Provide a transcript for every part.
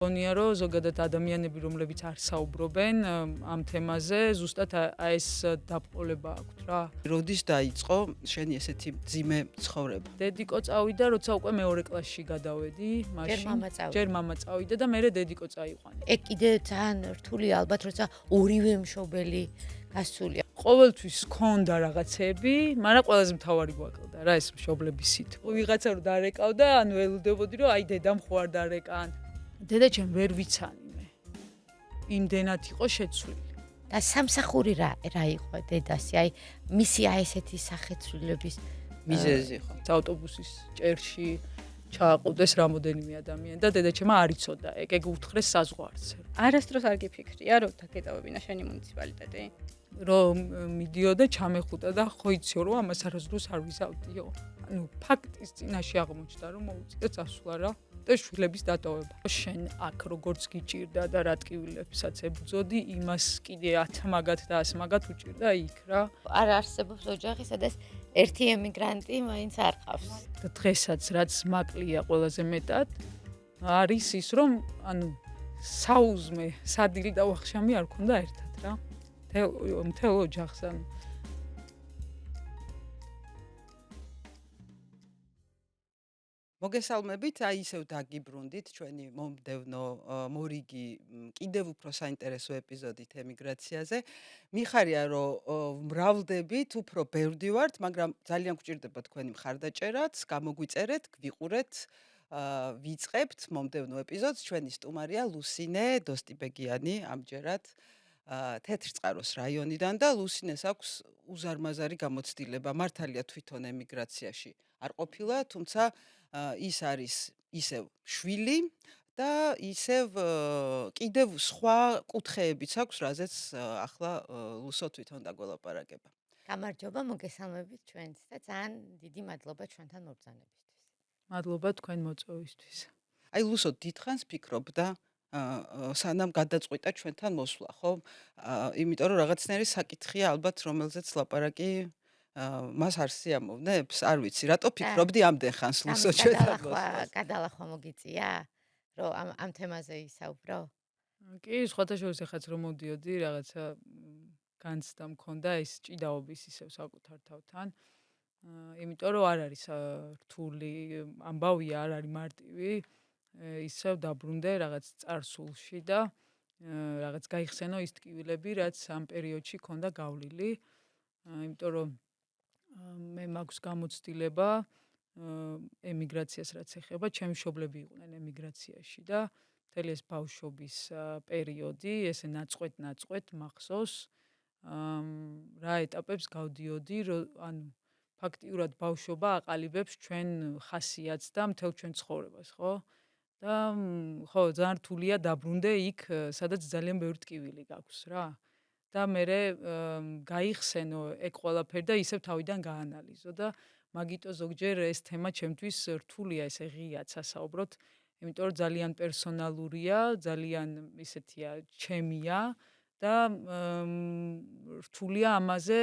გონია რომ ზოგადად ადამიანები რომლებიც არ საუბრობენ ამ თემაზე ზუსტად ეს დაბყოლება აქვთ რა. როდის დაიწყო შენი ესეთი მძიმე ცხოვრება? დედიკო წავიდა როცა უკვე მეორე კლასში გადავედი, მაშინ ჯერ მამა წავიდა და მერე დედიკო წაიყვანა. ეგ კიდე ძალიან რთულია ალბათ როცა ორივე მშობელი გასულია. ყოველთვის ჰქონდა რაღაცები, მაგრამ ყველაზე მთავარი გვაკლდა რა ეს მშობლების სითბო. ვიღაცა რომ დარეკავდა, ანუ ველოდებოდი რომ აი დედამ ხო არ დარეკან. დედაჩემ ვერ ვიცანიმე. იმდენად იყო შეცვლილი. და სამსახური რა იყო დედასი? აი მისი აი ესეთი სახეცვლილების მიზეზი ხო? ავტობუსის ჭერში ჩააყუდეს რამოდენიმე ადამიანი და დედაჩემა არ იცოდა. ეგ უთხრეს საზღვარზე. არასდროს არ გიფიქრია რომ დაგეტოვებინა შენი მუნიციპალიტეტი? რომ მიდიოდა ჩამეხუტა და ხო იციო რომ ამას არასდროს არ ვიზავდიო. ანუ ფაქტის წინაშე აღმოჩნდა რომ მოუწია წასვლა რა და შვილების დატოვება. შენ აქ როგორც გიჭირდა და რა ტკივილებსაც ებრძოდი, იმას კიდე 10 მაგათ და 100 მაგათ უჭირდა იქ რა. არ არსებობს ოჯახი, სადაც ერთი ემიგრანტი მაინც არ ყავს. და დღესაც რაც მაკლია ყველაზე მეტად არის ის რომ ანუ საუზმე სადილი და ვახშამი არ ქონდა ერთად რა. მთელ ოჯახს ანუ მოგესალმებით, აი ისევ დაგიბრუნდით ჩვენი მომდევნო მორიგი კიდევ უფრო საინტერესო ეპიზოდით ემიგრაციაზე. მიხარია რომ მრავლდებით, უფრო ბევრი ვართ, მაგრამ ძალიან გვჭირდება თქვენი მხარდაჭერაც, გამოგვიწერეთ, გვიყურეთ, ვიწყებთ მომდევნო ეპიზოდს. ჩვენი სტუმარია ლუსინე დოსტიბეგიანი, ამჯერად თეთრწყაროს რაიონიდან და ლუსინეს აქვს უზარმაზარი გამოცდილება. მართალია თვითონ ემიგრაციაში არ ყოფილა, თუმცა ის არის ისევ შვილი და ისევ კიდევ სხვა კუთხეებიც აქვს, რაზეც ახლა ლუსო თვითონ დაგველაპარაკება. გამარჯობა, მოგესალმებით ჩვენს და ძალიან დიდი მადლობა ჩვენთან მობრძანებისთვის. მადლობა თქვენ მოწვევისთვის. აი ლუსო დიდხანს ფიქრობდა სანამ გადაწყვიტა ჩვენთან მოსვლა, ხო? იმიტომ რომ რაღაცნაირი საკითხია ალბათ, რომელზეც ლაპარაკი მას არ სიამოვნებს, არ ვიცი, რატო ფიქრობდი ამდენ ხანს ლუსო ჩვენთან მოსვლას? გადალახვა მოგიწია, რომ ამ თემაზე ისაუბრო? კი, სხვათა შორის ეხაც რომ მოდიოდი, რაღაცა განცდა მქონდა ეს ჭიდაობის ისევ საკუთარ თავთან. იმიტომ რომ არ არის რთული ამბავია, არ არის მარტივი. ისევ დაბრუნდე რაღაც წარსულში და რაღაც გაიხსენო ის ტკივილები, რაც ამ პერიოდში ქონდა გავლილი. იმიტომ რომ მე მაქვს გამოცდილება ემიგრაციას რაც ეხება, ჩემი მშობლები იყვნენ ემიგრაციაში და მთელი ეს ბავშვობის პერიოდი, ესე ნაწყვეტ მახსოვს, რა ეტაპებს გავდიოდი, ანუ ფაქტიურად ბავშვობა აყალიბებს ჩვენ ხასიათს და მთელ ჩვენ ცხოვრებას, ხო? და ხო, ძალიან რთულია დაბრუნდე იქ, სადაც ძალიან ბევრი ტკივილი გაქვს რა. და მერე გაიხსენო ეგ ყველაფერი და ისევ თავიდან გაანალიზო და მაგიტო ზოგჯერ ეს თემა ჩემთვის რთულია, ესე ღიად სასაუბროთ, იმიტომ რომ ძალიან პერსონალურია, ძალიან ისეთია ჩემია და რთულია ამაზე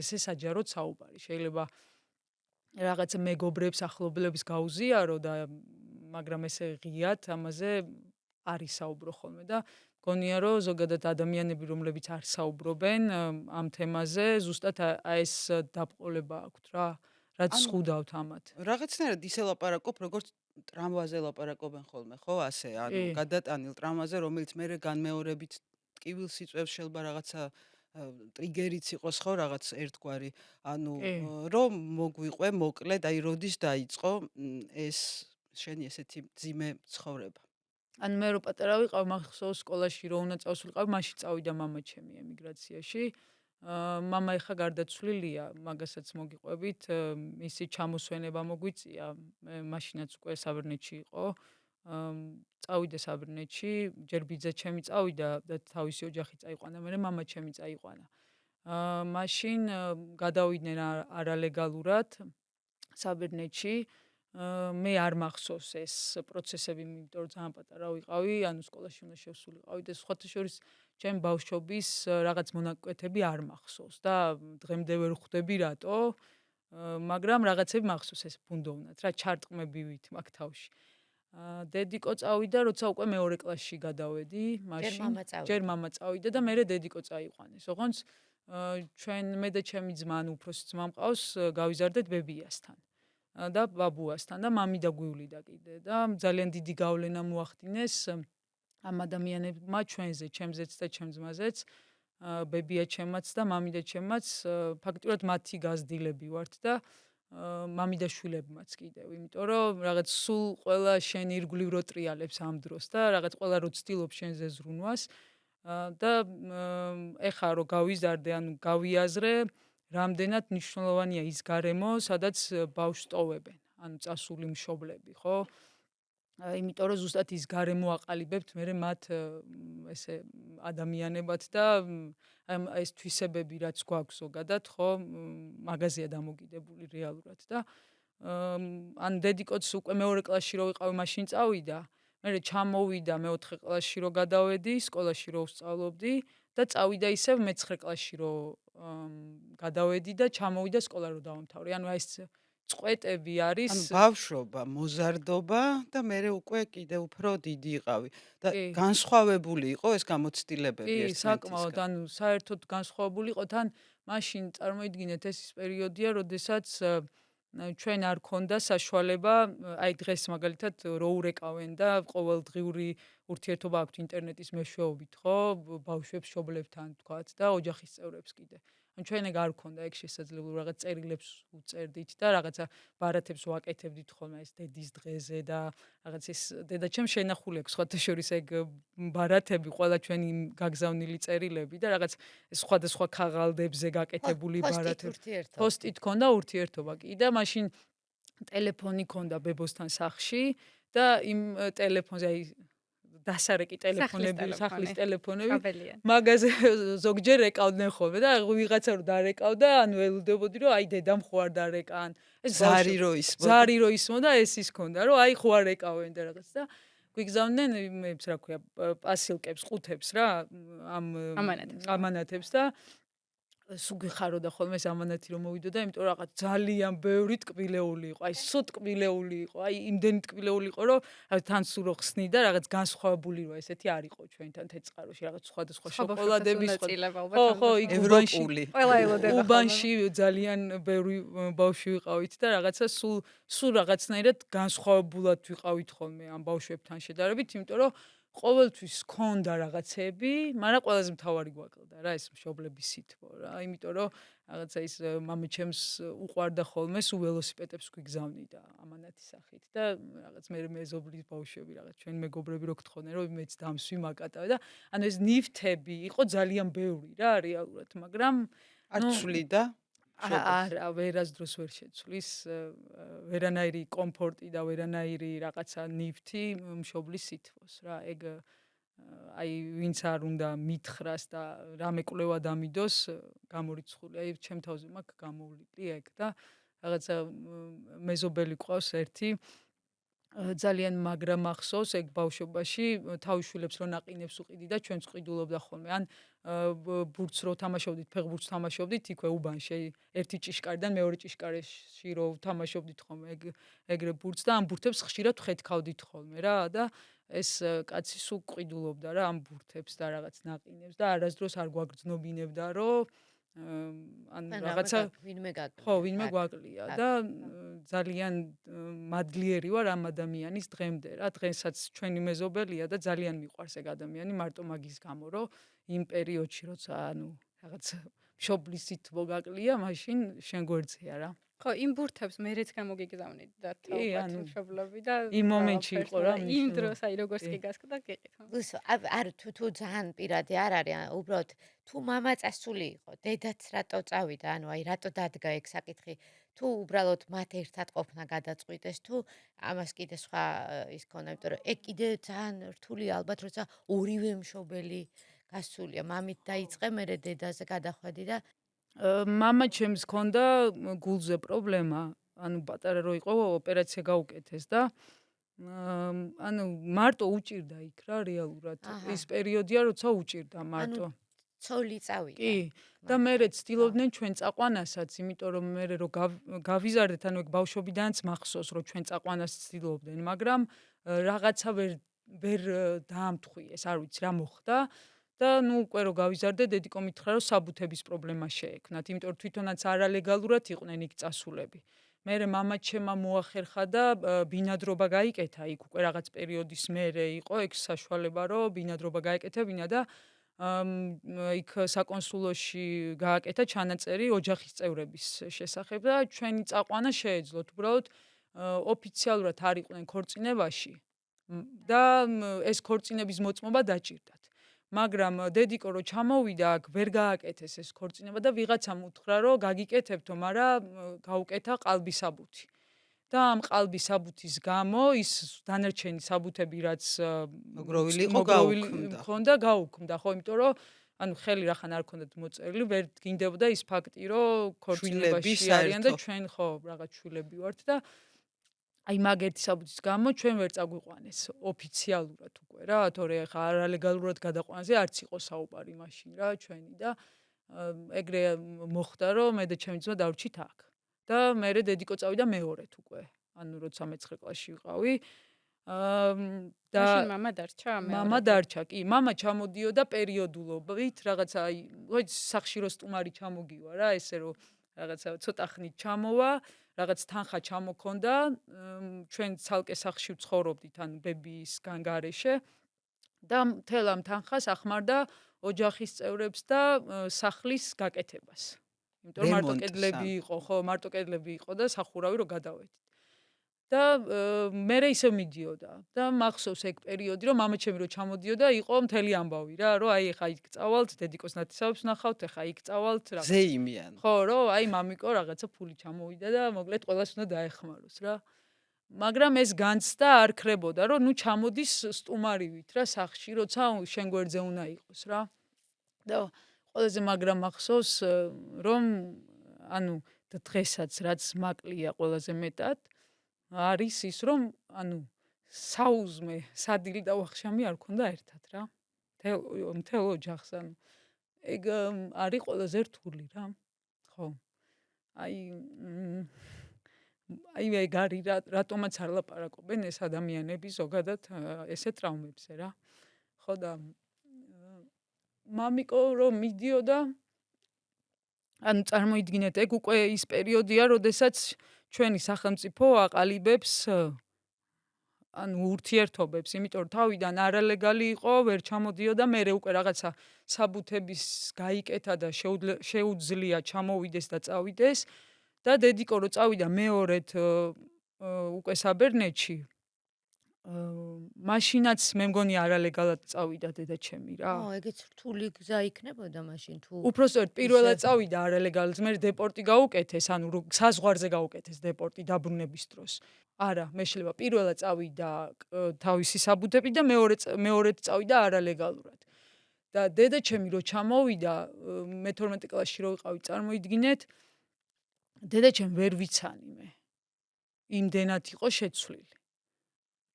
ესე საჯაროდ საუბარი. შეიძლება რაღაც მეგობრებს, ახლობლებს გაუზიარო და მაგრამ ესე ღიად ამაზე არ ისაუბრო ხოლმე და გონია რომ ზოგადად ადამიანები რომლებიც არ საუბრობენ ამ თემაზე ზუსტად ეს დაბყოლება აქვთ რა, რაც ზღუდავთ ამათ. რაღაცნაირად ისე ლაპარაკობ, როგორც ტრამვაზე ლაპარაკობენ ხოლმე, ხო, ასე, ანუ გადატანილ ტრამვაზე, რომელიც მერე განმეორებით ტკივილს იწვევს, შეიძლება რაღაცა ტრიგერიც იყოს, ხო, რაღაც ერთგვარი. ანუ რომ მოგვიყვე მოკლედ, აი როდის დაიწყო ეს შენი ესეთი მძიმე ცხოვრება? ანუ მე რო პატარა ვიყავ, მახსოვს სკოლაში რო უნდა წავსულიყავ, მაშინ წავიდა მამა ჩემი ემიგრაციაში. მამა ეხა გარდაცვლილია, მაგასაც მოგიყვებით, მისი ჩამოსვენება მოგვიწია, მაშინაც უკვე საბერძნეთში იყო. წავიდა საბერძნეთში, ჯერ ბიძა ჩემი წავიდა და თავისი ოჯახი წაიყვანა, მერე მამა ჩემი წაიყვანა. მაშინ გადავიდნენ არალეგალურად საბერძნეთში. მე არ მახსოვს ეს პროცესები, იმიტომ რომ ძალიან პატარა ვიყავი, ანუ სკოლაში უნდა შევსულიყავი და სხვათა შორის ჩემ ბავშვობის რაღაც მონაკვეთები არ მახსოვს და დღემდე ვერ ხვდები რატო, მაგრამ რაღაცები მახსოვს ეს ბუნდოვნად, რა ჩარტყმები ვით მაგ თავში. დედიკო წავიდა, როცა უკვე მეორე კლასში გადავედი, მაშინ ჯერ მამა წავიდა და მერე დედიკო წაიყვანეს. ოღონდ ჩვენ მე და ჩემი ძმა, უფროსი ძმა მყავს, გავიზარდეთ ბებიასთან და ბაბუასთან და მამი და გვივლიდა კიდე და ძალიან დიდი გავლენა მოახდინეს ამ ადამიანებმა ჩვენზე, ჩემზეც და ჩემ ძმაზეც, ბებია ჩემაც და მამი და ჩემაც, ფაქტიურად მათი გაზრდილები ვართ და მამი და შვილებმაც კიდევ, იმიტომ რომ რაღაც სულ ყველა შენ ირგვლივ რო ტრიალებს ამ დროს და რაღაც ყველა რო ცდილობს შენზე ზრუნვას და ეხა რო გავიზარდე, ანუ გავიაზრე, რამდენად მნიშვნელოვანია ის გარემო, სადაც ბავშვს ტოვებენ, ანუ წასული მშობლები, ხო? იმიტომ რომ ზუსტად ის გარემო აყალიბებთ მერე მათ ესე ადამიანებად და ეს თვისებები რაც გვაქვს ზოგადად, ხო, მაგაზია დამოკიდებული რეალურად და ან დედიკოც უკვე მეორე კლასში რო ვიყავი, მაშინ წავიდა, მერე ჩამოვიდა მეოთხე კლასში რო გადავედი, სკოლაში რო ვსწავლობდი და წავიდა ისევ მე-9 კლასში რო გადავედი და ჩამოვიდა სკოლა რო დავამთავრე. ანუ ეს წყვეტები არის. ანუ ბავშვობა, მოზარდობა და მერე უკვე კიდევ უფრო დიდი იყავი და განსხვავებული იყო ეს გამოცდილებები კი, ერთმანეთისგან. საკმაოდ, ანუ საერთოდ განსხვავებული იყო, თან მაშინ წარმოიდგინეთ ეს ის პერიოდია, როდესაც ჩვენ არ ქონდა საშუალება, აი დღეს მაგალითად რო ურეკავენ და ყოველდღიური ურთიერთობა აქვთ ინტერნეტის მეშვეობით, ხო, ბავშვებს, მშობლებთან თქვათ და ოჯახის წევრებს კიდე. ჩვენ ეგ არ ქონდა ეგ შესაძლებლობა, რაღაც წერილებს უწერდით და რაღაცა ბარათებს ვაკეთებდით ხოლმე ეს დედის დღეზე და რაღაც ეს დედაჩემ შენახული აქვს სხვათა შორის ეგ ბარათები, ყველა ჩვენი გაგზავნილი წერილები და რაღაც სხვადასხვა ქაღალდებზე გაკეთებული ბარათები. პოსტით ქონდა ურთიერთობა კი და მაშინ ტელეფონი ქონდა ბებოსთან სახლში და იმ ტელეფონზე აი დასარეკი ტელეფონები, სახლის ტელეფონები, მაგაზე ზოგჯერ ეკავდნენ ხოლმე და ვიღაცა რო დარეკავდა, ანუ ელუდებოდი რომ აი დედამ ხო არ დარეკან. ეს ზარი რო ისმოდა და ეს ის ქონდა, რომ აი ხო არ ეკავენ და რაღაც და გვიგზავნდნენ იმებს, რა ქვია, პასილკებს, ყუთებს რა, ამ ამანათებს და სულ გიხაროდა ხოლმე ეს ამანათი რომ მოვიდოდა, იმიტომ რომ რაღაც ძალიან ბევრი ტკბილეული იყო, აი სულ ტკბილეული იყო, აი იმდენი ტკბილეული იყო, რომ თან სულ რო ხსნი და რაღაც განსხვავებული რო ესეთი არ იყო ჩვენთან თეწყაროში, რაღაც სხვადასხვა შოკოლადები, ხო, ევროპული. უბანში ძალიან ბევრი ბავშვი ვიყავით და რაღაცა სულ რაღაცნაირად განსხვავებულად ვიყავით ხოლმე ამ ბავშვებთან შედარებით, იმიტომ რომ ყოველთვის ქონდა რაღაცები, მაგრამ ყველაზე მთავარი გვაკლდა რა ეს მშობლების სითბო რა, იმიტომ რომ რაღაცა ის მამაჩემს უყვარდა ხოლმე სულ ველოსიპედებს გვიგზავნიდა ამანათის სახით და რაღაც მე მეზობლის ბავშვები რაღაც ჩვენ მეგობრები რო გთხოვდნენ რომ მეც დამსვი მაკატავე და ანუ ეს ნივთები იყო ძალიან ბევრი რა რეალურად, მაგრამ არ ცვლიდა არა, ვერასდროს ვერ შეცვლის ვერანაირი კომფორტი და ვერანაირი რაღაცა ნივთი მშობლის სითბოს რა, ეგ აი ვინც არ უნდა მითხრას და რამე კვლევა დამიდოს, გამორიცხული, აი ჩემ თავზე მაქვს გამოვლილი ეგ და რაღაცა მეზობელი ყავს ერთი ძალიან მაგრა მახსოვს ეგ ბავშვობაში თავის შვილებს რო ნაყინებს უყიდი და ჩვენც ყიდულობდა ხოლმე ან ბურთს რო თამაშობდით, ფეხბურთს თამაშობდით იქვე უბანში ერთი ჭიშკარიდან მეორე ჭიშკარეში რო თამაშობდით ხოლმე ეგრე ბურთს და ამ ბურთებს ხშირად ვხედქავდით ხოლმე რა და ეს კაცი სულ ყიდულობდა რა ამ ბურთებს და რაღაც ნაყინებს და არასდროს არ გვაგრძნობინებდა რომ ან რაღაცა ვინმე გვაკლია და ძალიან მადლიერი ვარ ამ ადამიანის დღემდე რა, დღესაც ჩვენი მეზობელია და ძალიან მიყვარს ეგ ადამიანი მარტო მაგის გამო რომ იმ პერიოდში როცა ანუ რაღაც მშობლის სითბო გაკლია, მაშინ შენ გვერდზეა რა. ხო, იმ ბურთებს მერეც გამოგიგზავნით და თაობათ მშობლები და იმ მომენტში იყო რა. იმ დროს აი როგორც კი გასკდა გიყითხა. უსო, არ თუ ძალიან პირადი არ არის, უბრალოდ თუ მამა წასული იყო, დედაც რატო წავიდა, ანუ აი რატო დადგა ეგ საკითხი, თუ უბრალოდ მათ ერთად ყოფნა გადაწყვიტეს, თუ ამას კიდე სხვა ის ქონა, იმიტომ რომ ეგ კიდე ძალიან რთულია ალბათ, როცა ორივე მშობელი გასულია, მამით დაიწყე, მერე დედაზე გადახვედი და მამა ჩემს ქონდა გულზე პრობლემა, ანუ პატარა რო იყო, ოპერაცია გაუკეთეს და ანუ მარტო უჭირდა იქ რა რეალურად. ის პერიოდია, როცა უჭირდა მარტო. ცოლი წავიდა. კი, და მერე ცდილობდნენ ჩვენ წაყვანასაც, იმიტომ რომ მერე რო გავიზარდეთ, ანუ ეგ ბავშვობიდანაც მახსოვს, რომ ჩვენ წაყვანას ცდილობდნენ, მაგრამ რაღაცა ვერ დაამთხვიეს, არ ვიცი რა მოხდა და ნუ უკვე რო გავიზარდე, დედიკო მითხრა რომ საბუთების პრობლემა შეექმნათ, იმიტომ რომ თვითონაც არალეგალურად იყვნენ იქ წასულები. მერე მამაჩემმა მოახერხა და ბინადრობა გაიკეთა იქ უკვე რაღაც პერიოდის მერე იყო ეგ საშუალება რომ ბინადრობა გაეკეთებინა და იქ საკონსულოში გააკეთა ჩანაწერი ოჯახის წევრების შესახებ და ჩვენი წაყვანა შეეძლოთ უბრალოდ ოფიციალურად არ იყვნენ ქორწინებაში და ეს ქორწინების მოწმობა დაჭირდათ. მაგრამ დედიკო რო ჩამოვიდა აქ ვერ გააკეთეს ეს ქორწინება და ვიღაცამ უთხრა რომ გაგიკეთებთო, მაგრამ გაუკეთა ყალბისაბუთი. და ამ ყალბისაბუთის გამო ის დანარჩენი საბუთები რაც მოგროვილი იყო მქონდა გაუქმდა, ხო, იმიტომ რომ ანუ ხელი რახან არ ქონდათ მოწერილი, ვერ გინდებოდა ის ფაქტი, რომ ქორწინებაში არიან და ჩვენ ხო რაღაც შვილები ვართ და აი მაგ ერთი საბუთის გამო ჩვენ ვერ წაგვიყვანეს ოფიციალურად უკვე რა, თორე ხა არალეგალურად გადაყვანაზე არც იყო საუბარი მაშინ რა ჩვენი და ეგრე მოხდა რომ მე და ჩემი ძმა დავრჩით აქ. და მერე დედიკო წავიდა მეორედ უკვე. ანუ როცა მე-9 კლასში ვიყავი. და მაშინ მამა დარჩა? მამა დარჩა, კი. მამა ჩამოდიოდა პერიოდულობით, რაღაცა აი, სახში რო სტუმარი ჩამოგივა რა, ესე რომ რაღაცა ცოტა ხნით ჩამოვა, რაღაც თანხა ჩამოქონდა, ჩვენ ცალკე სახში ვცხოვრობდით, ან ბებისგან გარეშე და მთელ ამ თანხას ახმარდა ოჯახის წევრებს და სახლის გაკეთებას. იმიტომ რომ მარტო კედლები იყო, ხო, მარტო კედლები იყო და სახურავი რო გადავედით. და მერე ისე მიდიოდა და მახსოვს ეგ პერიოდი რომ მამაჩემი რო ჩამოდიოდა იყო მთელი ამბავი რა რომ აი ეხა იქ წავალთ დედიკოს ნათესავებს ნახავთ ეხა იქ წავალთ რა ზეიმიან ხო რომ აი მამიკო რაღაცა ფული ჩამოვიდა და მოკლედ ყველას უნდა დაეხმაროს რა მაგრამ ეს განცდა არ ქრებოდა რომ ნუ ჩამოდის სტუმარივით რა სახში როცა შენ გვერდზე უნდა იყოს რა და ყველაზე მაგრამ მახსოვს რომ ანუ დღესაც რაც მაკლია ყველაზე მეტად არის ის რომ ანუ საუზმე სადილი და ვახშამი არ ქონდა ერთად რა მთელ ოჯახს ანუ ეგ არის ყველაზე რთული რა ხო აი ეგ არის რატომაც არ ლაპარაკობენ ეს ადამიანები ზოგადად ესე ტრავმებზე რა ხო და მამიკო რომ მიდიოდა ანუ წარმოიდგინეთ ეგ უკვე ის პერიოდია როდესაც ჩვენი სახელმწიფო აყალიბებს ანუ ურთიერთობებს, იმიტომ რომ თავიდან არალეგალი იყო, ვერ ჩამოდიოდა, მერე უკვე რაღაცა საბუთების გაიკეთა და შეუძლია ჩამოვიდეს და წავიდეს და დედიკო რო წავიდა მეორედ უკვე საბერძნეთში მაშინაც მე მგონი არალეგალად წავიდა დედაჩემი რა. ეგეც რთული გზა იქნებოდა მაშინ თუ უпроსტოდ პირველად წავიდა არალეგალად, მე დეპორტი გაუკეთეს, ანუ საზღვარზე გაუკეთეს დეპორტი დაბრუნების დროს. არა, მე შეიძლება პირველად წავიდა თავისი საბუთები და მეორედ წავიდა არალეგალურად. და დედაჩემი რო ჩამოვიდა, მე 12 კლასში რო ვიყავი, წარმოიდგინეთ, დედაჩემ ვერ ვიცანი მე. იმდენად იყო შეცვლილი.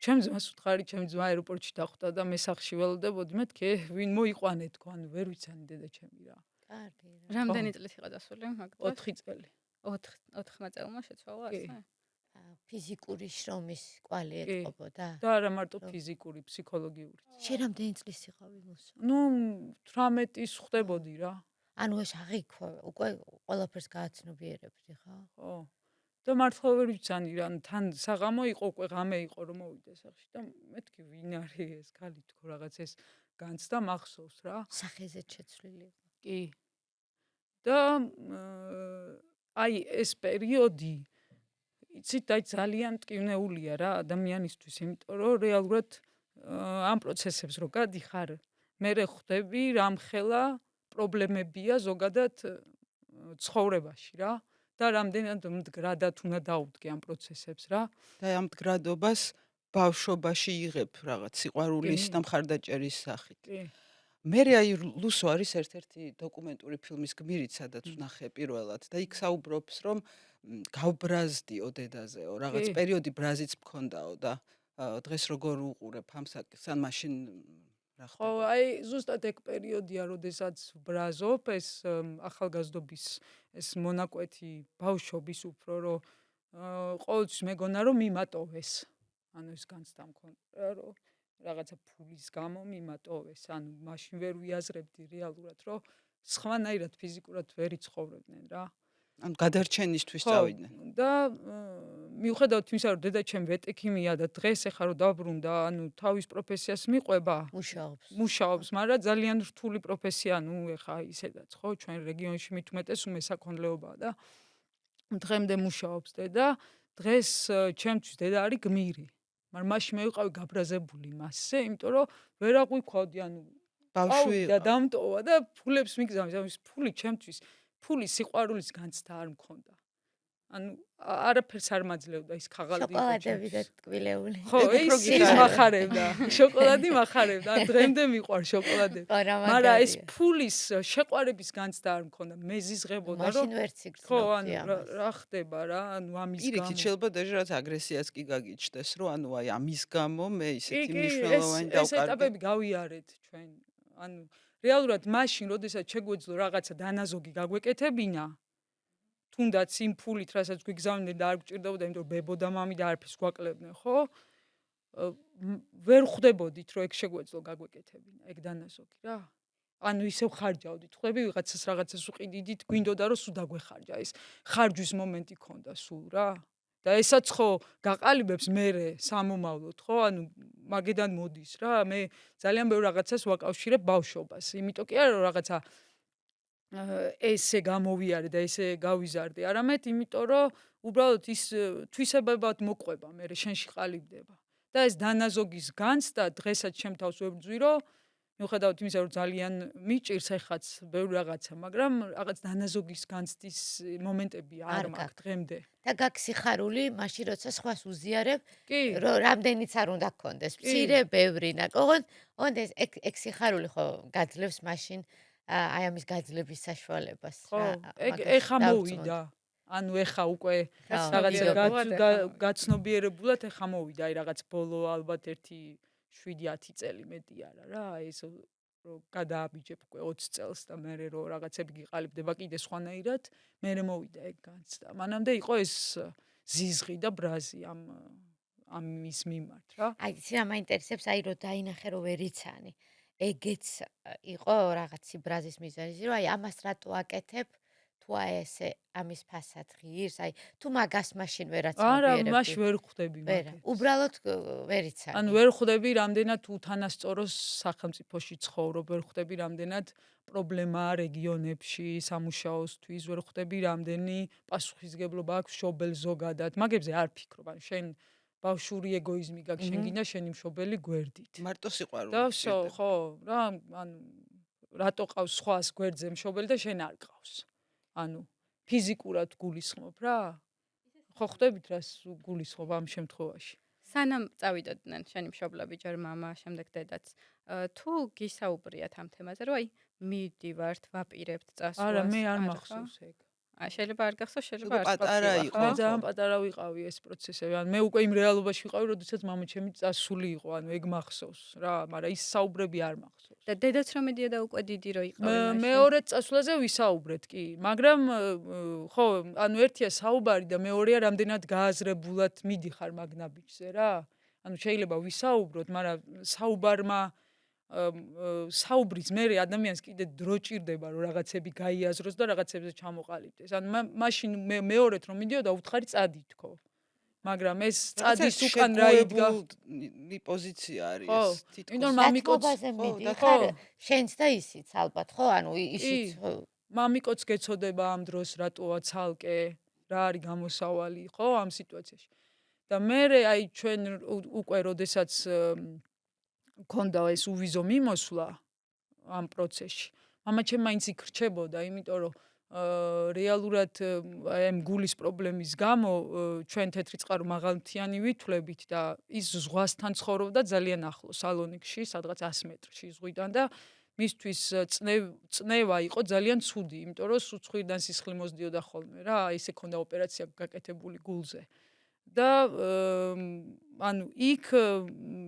ჩემ ძმას ვთხარი, ჩემი ძმა აეროპორტში დახვდა და მე სახში ველოდებოდი, მეთქე, ვინ მოიყვანე თქო, ანუ ვერ ვიცანი დედაჩემი რა. კარგი რა. რამდენი წლით იყო დასული მაგდროს? 4 წელი. 4 წელმა შეცვალა ასე? ფიზიკური შრომის კვალი ეთყობოდა? და არა მარტო ფიზიკური, ფსიქოლოგიური. შენ რამდენი წლის იყავი მოსვა? ნუ 18-ის ხვდებოდი რა. ანუ ეს აღიქვა, უკვე ყველაფერს გააცნობიერებდი ხა? ხო. და მართლა ვერ ვიცანი რა, თან საღამო იყო, უკვე ღამე იყო რომ მოვიდე სახში და მეთქი ვინ არის ეს ქალი თქო რაღაც ეს განცდა მახსოვს რა. სახეზეც შეცვლილი იყო. კი. და აი ეს პერიოდი იცით, აი ძალიან მტკივნეულია რა ადამიანისთვის, იმიტომ რომ რეალურად ამ პროცესებს რო გადიხარ, მერე ხვდები რამხელა პრობლემებია ზოგადად ცხოვრებაში რა. და რამდენად მდგრადად უნდა დაუდგე ამ პროცესებს რა. და ამ მდგრადობას ბავშვობაში იღებ რაღაც სიყვარულის და მხარდაჭერის სახით. კი. მერე აი ლუსო არის ერთ-ერთი დოკუმენტური ფილმის გმირიც, სადაც ვნახე პირველად და იქ საუბრობს რომ გავბრაზდიო დედაზეო, რაღაც პერიოდი ბრაზიც მქონდაო და დღეს როგორ უყურებ ამ საკითხს, ან მაშინ რა ხდება? ხო, აი ზუსტად ეგ პერიოდია, როდესაც ბრაზობ ეს ახალგაზრდობის ეს მონაკვეთი ბავშვობის უფრო რომ ყოველთვის მეგონა რომ მიმატოვეს. ანუ ეს განცდა მქონდა რომ რაღაცა ფულის გამო მიმატოვეს, ანუ მაშინ ვერ ვიაზრებდი რეალურად, რომ სხვანაირად ფიზიკურად ვერ იცხოვრებდნენ რა. ანუ გადარჩენისთვის ხო, წავიდნენ. და მიუხედავად იმისა, რომ დედაჩემ ვეტექიმია და დღეს ეხლა რომ დაბრუნდა, ანუ თავის პროფესიას მიყვება, მუშაობს, მაგრამ ძალიან რთული პროფესია, ნუ ეხლა ისედაც ხო, ჩვენ რეგიონში მით უმეტეს მესაქონლეობაა და დღემდე მუშაობს დედა. დღეს ჩემთვის დედა არის გმირი. მაგრამ მაშინ მე ვიყავი გაბრაზებული მასზე, იმიტომ რომ ვერ აღვიქვავდი, ანუ ბავშვი და დამტოვა და ფულებს მიგზავნის, ამის ფული ჩემთვის, ფული სიყვარულის განცდა არ მქონდა. ანუ არაფერს არ მაძლევდა ის ქაღალდი. შოკოლადები და ტკბილეული. ხო, ის მახარებდა. შოკოლადი მახარებდა. დღემდე მიყვარს შოკოლადები. მაგრამ ეს ფულის შეყვარების განცდა არ მქონდა. მე ზიზღებოდა რომ მაშინ ვერც იგრძნობდი. ხო, ანუ რა ხდება რა, ანუ ამის გამო. პირიქით შეიძლება დეჟრაც აგრესიას კი გაგიჩნდეს, რომ ანუ აი ამის გამო მე ისეთი მნიშვნელოვანი დავკარგე. ეს ეტაპები გავიარეთ ჩვენ. ანუ რეალურად მაშინ, როდესაც შეგვეძლო რაღაცა დანაზოგი გაგვეკეთებინა, თუნდაც იმ ფულით, რასაც გვიგზავნდნენ და არ გვჭირდებოდა, იმიტომ რომ ბებო და მამი და არაფერს გვაკლებდნენ, ხო? ვერ ხვდებოდით, რომ ეგ შეგვეძლო გაგვეკეთებინა, ეგ დანაზოგი რა. ანუ ისევ ხარჯავდით, ხვდები ვიღაცას რაღაცას უყიდიდით, გვინდოდა რომ სულ დაგვეხარჯა, ეს ხარჯვის მომენტი ქონდა სულ რა. და ესაც ხო გაყალიბებს მერე სამომავლოდ, ხო? ანუ მაგედან მოდის რა. მე ძალიან ბევრ რაღაცას ვაკავშირებ ბავშვობას. იმიტომ კი არა რომ რაღაცა ესე გამოვიარე და ესე გავიზარდე, არამედ იმიტომ რომ უბრალოდ ის თვისებებად მოყვება, მერე შენში ყალიბდება. და ეს დანაზოგის განცდა დღესაც ჩემ თავს ვებრძვი, რომ მიუხედავად იმისა, რომ ძალიან მიჭირს ეხაც ბევრი რაღაცა, მაგრამ რაღაც დანაზოგის განცდის მომენტები არ მაქვს დღემდე. და გაქვს სიხარული, მაშინ როცა სხვას უზიარებ, რომ რამდენიც არ უნდა გქონდეს, მცირე, ბევრი, ოღონდ ეგ სიხარული ხო გაძლევს მაშინ აი ამის გაძლების საშუალებას. ხო, ეხა მოვიდა. ანუ ეხა უკვე რაღაცა გაცნობიერებულად ეხა მოვიდა, აი რაღაც ბოლო ალბათ 7-10 წელი მეტი არა რა, ეს რომ გადააბიჯებ უკვე 20 წელს და მერე რომ რაღაცები გიყალიბდება კიდე სხვანაირად, მერე მოვიდა ეგ განცდა. მანამდე იყო ეს ზიზღი და ბრაზი ამის მიმართ რა. აი, იცი რა მაინტერესებს, აი რომ დაინახე რომ ვერ იცანი. ეგეც იყო რაღაცი ბრაზის მიზანი, რომ აი ამას რატო აკეთებ? თუ აი ესე ამის ფასად ღირს, აი თუ მაგას მაშინ ვერაც მოგიერებდი. არა, მაშინ ვერ ხვდები მაგას. უბრალოდ ვერ იცანი. ანუ ვერ ხვდები რამდენად უთანასწოროს სახელმწიფოში ცხოვრობ, ვერ ხვდები რამდენად პრობლემაა რეგიონებში სამუშაოსთვის, ვერ ხვდები რამდენი პასუხისგებლობა აქვს მშობელ ზოგადად. მაგებზე არ ფიქრობ, ანუ შენ ბავშვური ეგოიზმი გაქვს, შენ გინდა შენი მშობელი გვერდით. მარტო სიყვარული. და ხო, რა, ანუ რატო ყავს სხვას გვერდზე მშობელი და შენ არ ყავს. ანუ ფიზიკურად გულისხმობ რა? ხო ხვდებით რას გულისხმობ ამ შემთხვევაში? სანამ წავიდოდნენ შენი მშობლები, ჯერ მამა, შემდეგ დედაც, თუ გისაუბრიათ ამ თემაზე, რომ აი მივდივართ, ვაპირებთ წასვლას? არა, მე არ მახსოვს ეგ. შეიძლება არ გახსოვს, შეიძლება არ პატარა იყო. მე ძალიან პატარა ვიყავი ეს პროცესები. ანუ მე უკვე იმ რეალობაში ვიყავი, როდესაც მამა ჩემი წასული იყო, ანუ ეგ მახსოვს რა, მაგრამ ის საუბრები არ მახსოვს. და დედაც რომ მიდიოდა უკვე დიდი რო იყავი მაშინ. მეორე წასვლაზე ვისაუბრეთ კი, მაგრამ ხო, ანუ ერთია საუბარი და მეორეა რამდენად გააზრებულად მიდიხარ მაგნაბიჯზე რა. ანუ შეიძლება ვისაუბროთ, მაგრამ საუბარმა საუბრის მერე ადამიანს კიდე დრო ჭირდება რომ რაღაცები გაიაზროს და რაღაცებზე ჩამოყალიბდეს. ანუ მაშინ მე მეორედ რომ მიდიოდა უთხარი წადი თქო. მაგრამ ეს წადის უკან რა იდგა პოზიცია არის ეს თითქოს. იმიტომ მამიკოზე მიდიხარ, შენც და ისიც ალბათ ხო? ანუ ისიც მამიკოც გეცოდება ამ დროს რატოა ცალკე, რა არის გამოსავალი ხო ამ სიტუაციაში. და მერე აი ჩვენ უკვე როდესაც მქონდა ეს უვიზო მიმოსვლა ამ პროცესში. მამა ჩემ მაინც იქ რჩებოდა, იმიტომ რომ რეალურად ამ გულის პრობლემის გამო ჩვენ თეთრი წყარო მაღალმთიანი ვითვლებით და ის ზღვასთან ცხოვრობდა ძალიან ახლოს სალონიკში, სადღაც 100 მეტრში ზღვიდან და მისთვის წნევა იყო ძალიან ცუდი, იმიტომ რომ სუცხვიდან სისხლი მოსდიოდა ხოლმე რა, ისე ქონდა ოპერაცია გაკეთებული გულზე. და ანუ იქ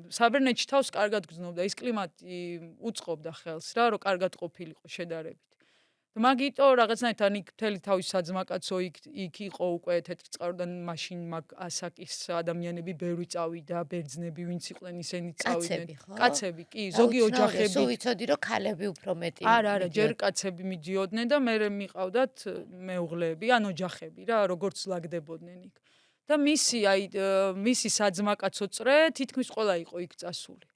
საბერნეთში თავს კარგად გრძნობდა, ის კლიმატი უწყობდა ხელს რა, რომ კარგად ყოფილიყო შედარებით. მაგიტო რაღაცნაირად ან იქ მთელი თავის საძმაკაცო იქ იყო უკვე თეთრი წყაროდან მაშინ მაგ ასაკის ადამიანები ბევრი წავიდა, ბერძნები ვინც იყვნენ ისინი წავიდნენ. კაცები ხო? კაცები კი, და ზოგი უცნაური, ოჯახები. სულ ვიცოდი რომ ქალები უფრო მეტი არა, ჯერ კაცები მიდიოდნენ და მე მიყავდათ მეუღლეები, ან ოჯახები რა, როგორც ლაგდებოდნენ იქ. და მისი საძმაკაცო წრე თითქმის ყველა იყო იქ წასული.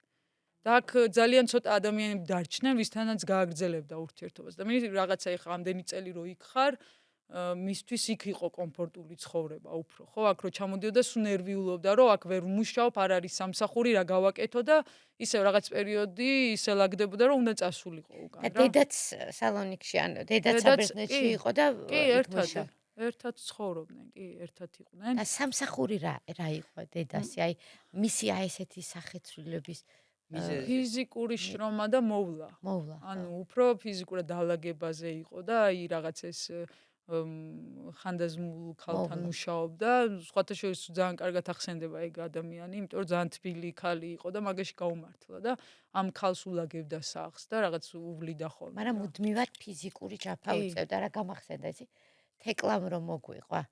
და აქ ძალიან ცოტა ადამიანები დარჩნენ, ვისთანაც გააგრძელებდა ურთიერთობას. და მე რაღაცა ეხა ამდენი წელი რო იქ ხარ, მისთვის იქ იყო კომფორტული ცხოვრება უფრო, ხო? აქ რო ჩამოდიოდა, სულ ნერვიულობდა, რომ აქ ვერ ვმუშაობ, არ არის სამსახური, რა გავაკეთო და ისევ რაღაც პერიოდი ისე ლაგდებოდა, რომ უნდა წასულიყო უკან და რა. დედაც სალონიკში, ანუ დედაც საბერძნეთში იყო და კი, იქ მუშაობდა. ერთად ცხოვრობდნენ, კი, ერთად იყვნენ. და სამსახური რა იყო დედასი? აი მისი აი ესეთი სახეცვლილების ფიზიკური შრომა და მოვლა. მოვლა. ანუ უფრო ფიზიკურად დალაგებაზე იყო და აი რაღაც ეს ხანდაზმულ ქალთან მუშაობდა. სხვათა შორის ძალიან კარგად ახსენდება ეგ ადამიანი, იმიტომ რომ ძალიან თბილი ქალი იყო და მაგაში გაუმართლა და ამ ქალს ულაგებდა სახლს და რაღაც უვლიდა ხოლმე. მაგრამ მუდმივად ფიზიკური ჯაფა უწევდა, რა გამახსენდა ისი? თეკლამ რომ მოგვიყვა.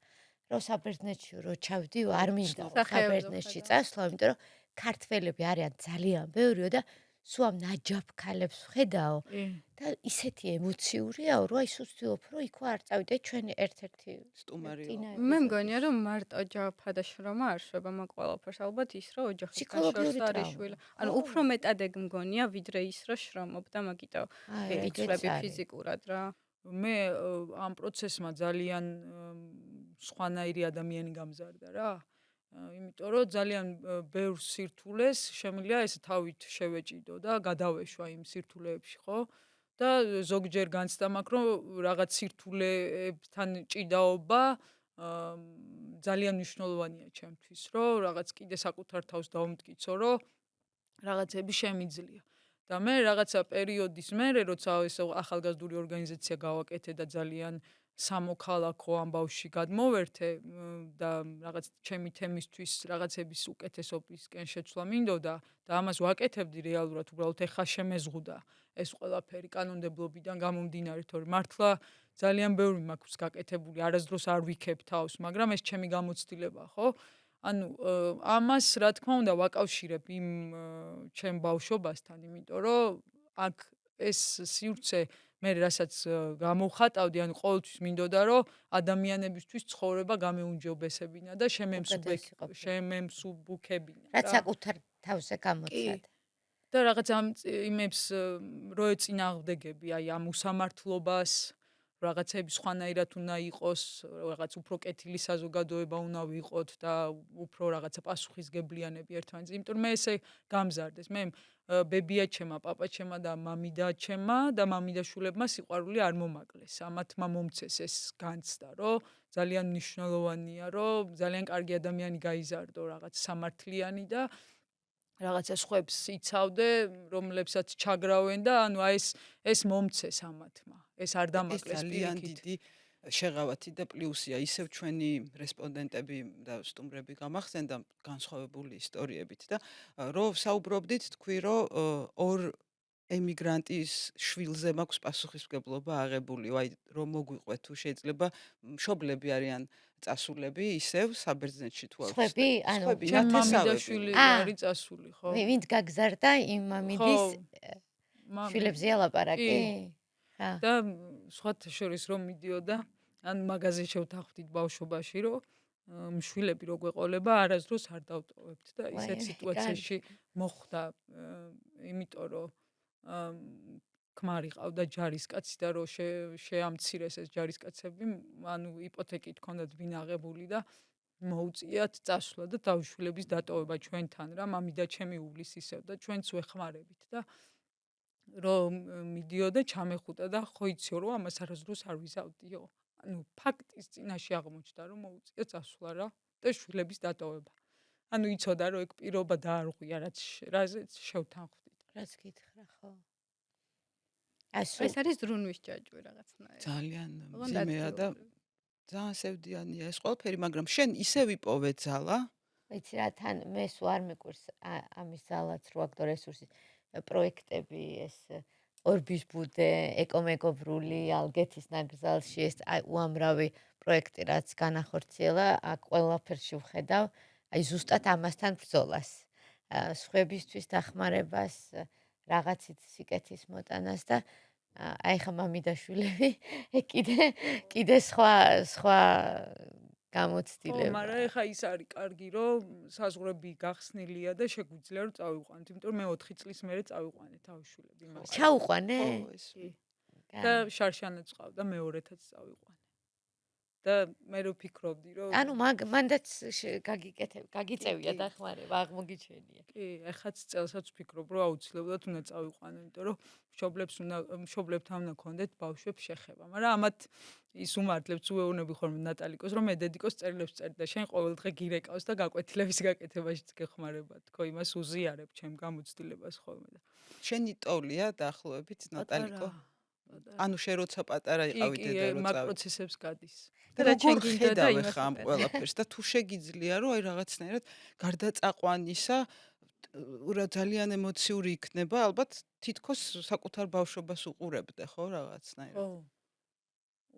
რომ საბერძნეთში რო ჩავდი, არ მინდა საბერძნეთში წასვლა, იმიტომ რომ ქართველები არიან ძალიან ბევრიო და სულ ამ ნაჯაფ ქალებს ვხედაო და ისეთი ემოციურიაო, რომ აი სუსტიობ, რომ იქ არ წავიდე ჩვენი ერთ-ერთი სტუმარიო. მე მგონია რომ მარტო ჯაფა და შრომა არ შვება მაგ ყველაფერს, ალბათ ის რომ ოჯახის შორს არის შვილა. ანუ უფრო მეტად ეგ მგონია, ვიდრე ის რომ შრომობ და მაგიტო იცვლები ფიზიკურად რა. მე ამ პროცესმა ძალიან სხვანაირი ადამიანი გამზარდა რა. იმიტომ რომ ძალიან ბევრ სირთულეს შემიძლია ეს თავით შევეჭიდო და გადავეშვა იმ სირთულეებში, ხო? და ზოგჯერ განცდა მაქვს, რომ რაღაც სირთულეებთან ჭიდაობა ძალიან მნიშვნელოვანია ჩემთვის, რომ რაღაც კიდე საკუთარ თავს დავმტკიცო, რომ რაღაცები შემიძლია. და მე რაღაცა პერიოდის მერე, როცა ეს ახალგაზრდული ორგანიზაცია გავაკეთე და ძალიან სამოქალაქო ამბავში გადმოვერთე და რაღაც ჩემი თემისთვის რაღაცების უკეთესობისკენ შეცვლა მინდოდა და ამას ვაკეთებდი რეალურად, უბრალოდ ეხა შემეზღუდა ეს ყველაფერი კანონმდებლობიდან გამომდინარე, თორე მართლა ძალიან ბევრი მაქვს გაკეთებული, არასდროს არ ვიქებ თავს, მაგრამ ეს ჩემი გამოცდილება, ხო? ანუ ამას რა თქმა უნდა ვაკავშირებ იმ ჩემ ბავშვობასთან, იმიტომ რომ აქ ეს სივრცე მე რასაც გამოვხატავდი, ანუ ყოველთვის მინდოდა რომ ადამიანებისთვის ცხოვრება გამეუნჯობესებინა და შემემსუბუქებინა. რაც საკუთარ თავზე გამოცად. და რაღაც ამ იმებს რო ეწინააღმდეგები, აი ამ უსამართლობას, რაღაცები სხვანაირად უნდა იყოს, რაღაც უფრო კეთილი საზოგადოება უნდა ვიყოთ და უფრო რაღაცა პასუხისგებლიანები ერთმანეთზე. იმიტომ რომ მე ესე გამზარდეს. მე ბებია ჩემა, პაპა ჩემა და მამიდა ჩემა და მამიდაშვილებმა სიყვარული არ მომაკლეს. ამათმა მომცეს ეს განცდა, რომ ძალიან მნიშვნელოვანია, რომ ძალიან კარგი ადამიანი გაიზარდო, რაღაც სამართლიანი და რაღაცა სხვებს იცავდე, რომლებსაც ჩაგრავენ და ანუ აი ეს მომცეს ამათმა. ეს არ დამაკლეს ძალიან დიდი შეღავათი და პლუსია ისევ ჩვენი რესპონდენტები და სტუმრები გამახსენდა განსხვავებული ისტორიებით და რომ საუბრობდით თქვი რომ ორ ემიგრანტის შვილზე მაქვს პასუხისმგებლობა აღებული, აი რომ მოგვიყვეთ თუ შეიძლება მშობლები არიან წასულები ისევ საბერძნეთში თუ აქვს სხვები, ანუ ჩემ მამიდაშვილი არის წასული, ხო? ვინც გაგზარდა იმ მამიდის შვილებზეა ლაპარაკი? და სხვათა შორის რომ მიდიოდა, ან მაგაზე შევთანხმდით ბავშვობაში, რომ მშვილები რო გვეყოლება, არასდროს არ დავტოვებთ და ისეთ სიტუაციაში მოხვდა, იმიტომ რომ ქმარი ყავდა ჯარისკაცი და რომ შეამცირეს ეს ჯარისკაცები, ანუ იპოთეკით ჰქონდათ ვინაღებული და მოუწიათ წასვლა და თავშვილების დატოვება ჩვენთან რა, მამიდა ჩემი უვლის ისევ და ჩვენც ვეხმარებით და რომ მიდიოდა ჩამეხუტა და ხო იციო რომ ამას არასდროს არ ვიზავდიო. ანუ ფაქტის წინაშე აღმოჩნდა რომ მოუწია წასვლა რა და შვილების დატოვება. ანუ იცოდა რომ ეგ პირობა დაარღვია რაზეც შევთანხმდით. რაც გითხრა ხო? ეს არის დრუნვის ჯაჭვი რაღაცნაირად. ძალიან მძიმეა და ძალიან სევდიანია ეს ყველაფერი, მაგრამ შენ ისევ იპოვე ძალა. ვიცი რა, თან მე სულ არ მეკვირს ამის ძალაც რო აქ და რესურსი პროექტები ეს ორბის ბუდე, ეკომეგობრული, ალგეთის ნაკრძალში ეს უამრავი პროექტი რაც განახორციელა, აქ ყველაფერში ვხედავ, აი ზუსტად ამასთან ბრძოლას. სხვებისთვის დახმარებას, რაღაცით სიკეთის მოტანას და აი ხა მამიდაშვილები კიდე სხვა გამოცდილება. მაგრამ ეხა ის არის კარგი, რომ საზღვრები გახსნილია და შეგვიძლია რომ წავიყვანოთ, იმიტომ რომ მე 4 წლის მერე წავიყვანე თავის შვილები მას. ჩაუყვანე? და შარშანაც ყავდა მეორეთაც წავიყვანე. და მე რო ფიქრობდი რომ ანუ მანდაც გაგიწევია დახმარება, აღმოგიჩენია. კი, ეხაც წელსაც ვფიქრობ, რომ აუცილებლად უნდა წავიყვანო, იმიტომ რომ მშობლებთან უნდა ქონდეთ ბავშვებს შეხება. მაგრამ ამათ ის უმართლებს უეუბნები ხოლმე ნატალიკოს, რომ მე დედიკოს წერილებს წერდი და შენ ყოველდღე გირეკავს და გაკვეთილების გაკეთებაშიც გეხმარება. თქო, იმას უზიარებ ჩემ გამოცდილებას ხოლმე და შენი ტოლია დაახლოებით ნატალიკო? ანუ შენ როცა პატარა იყავი დედა რო მაგ პროცესებს გადის. და ჩვენ გინდა ხა ამ ყველაფერს და თუ შეგიძლია რომ აი რაღაცნაირად გარდა წაყვანისა ურა ძალიან ემოციური იქნება, ალბათ თითქოს საკუთარ ბავშვობას უყურებდე ხო რაღაცნაირად. ხო.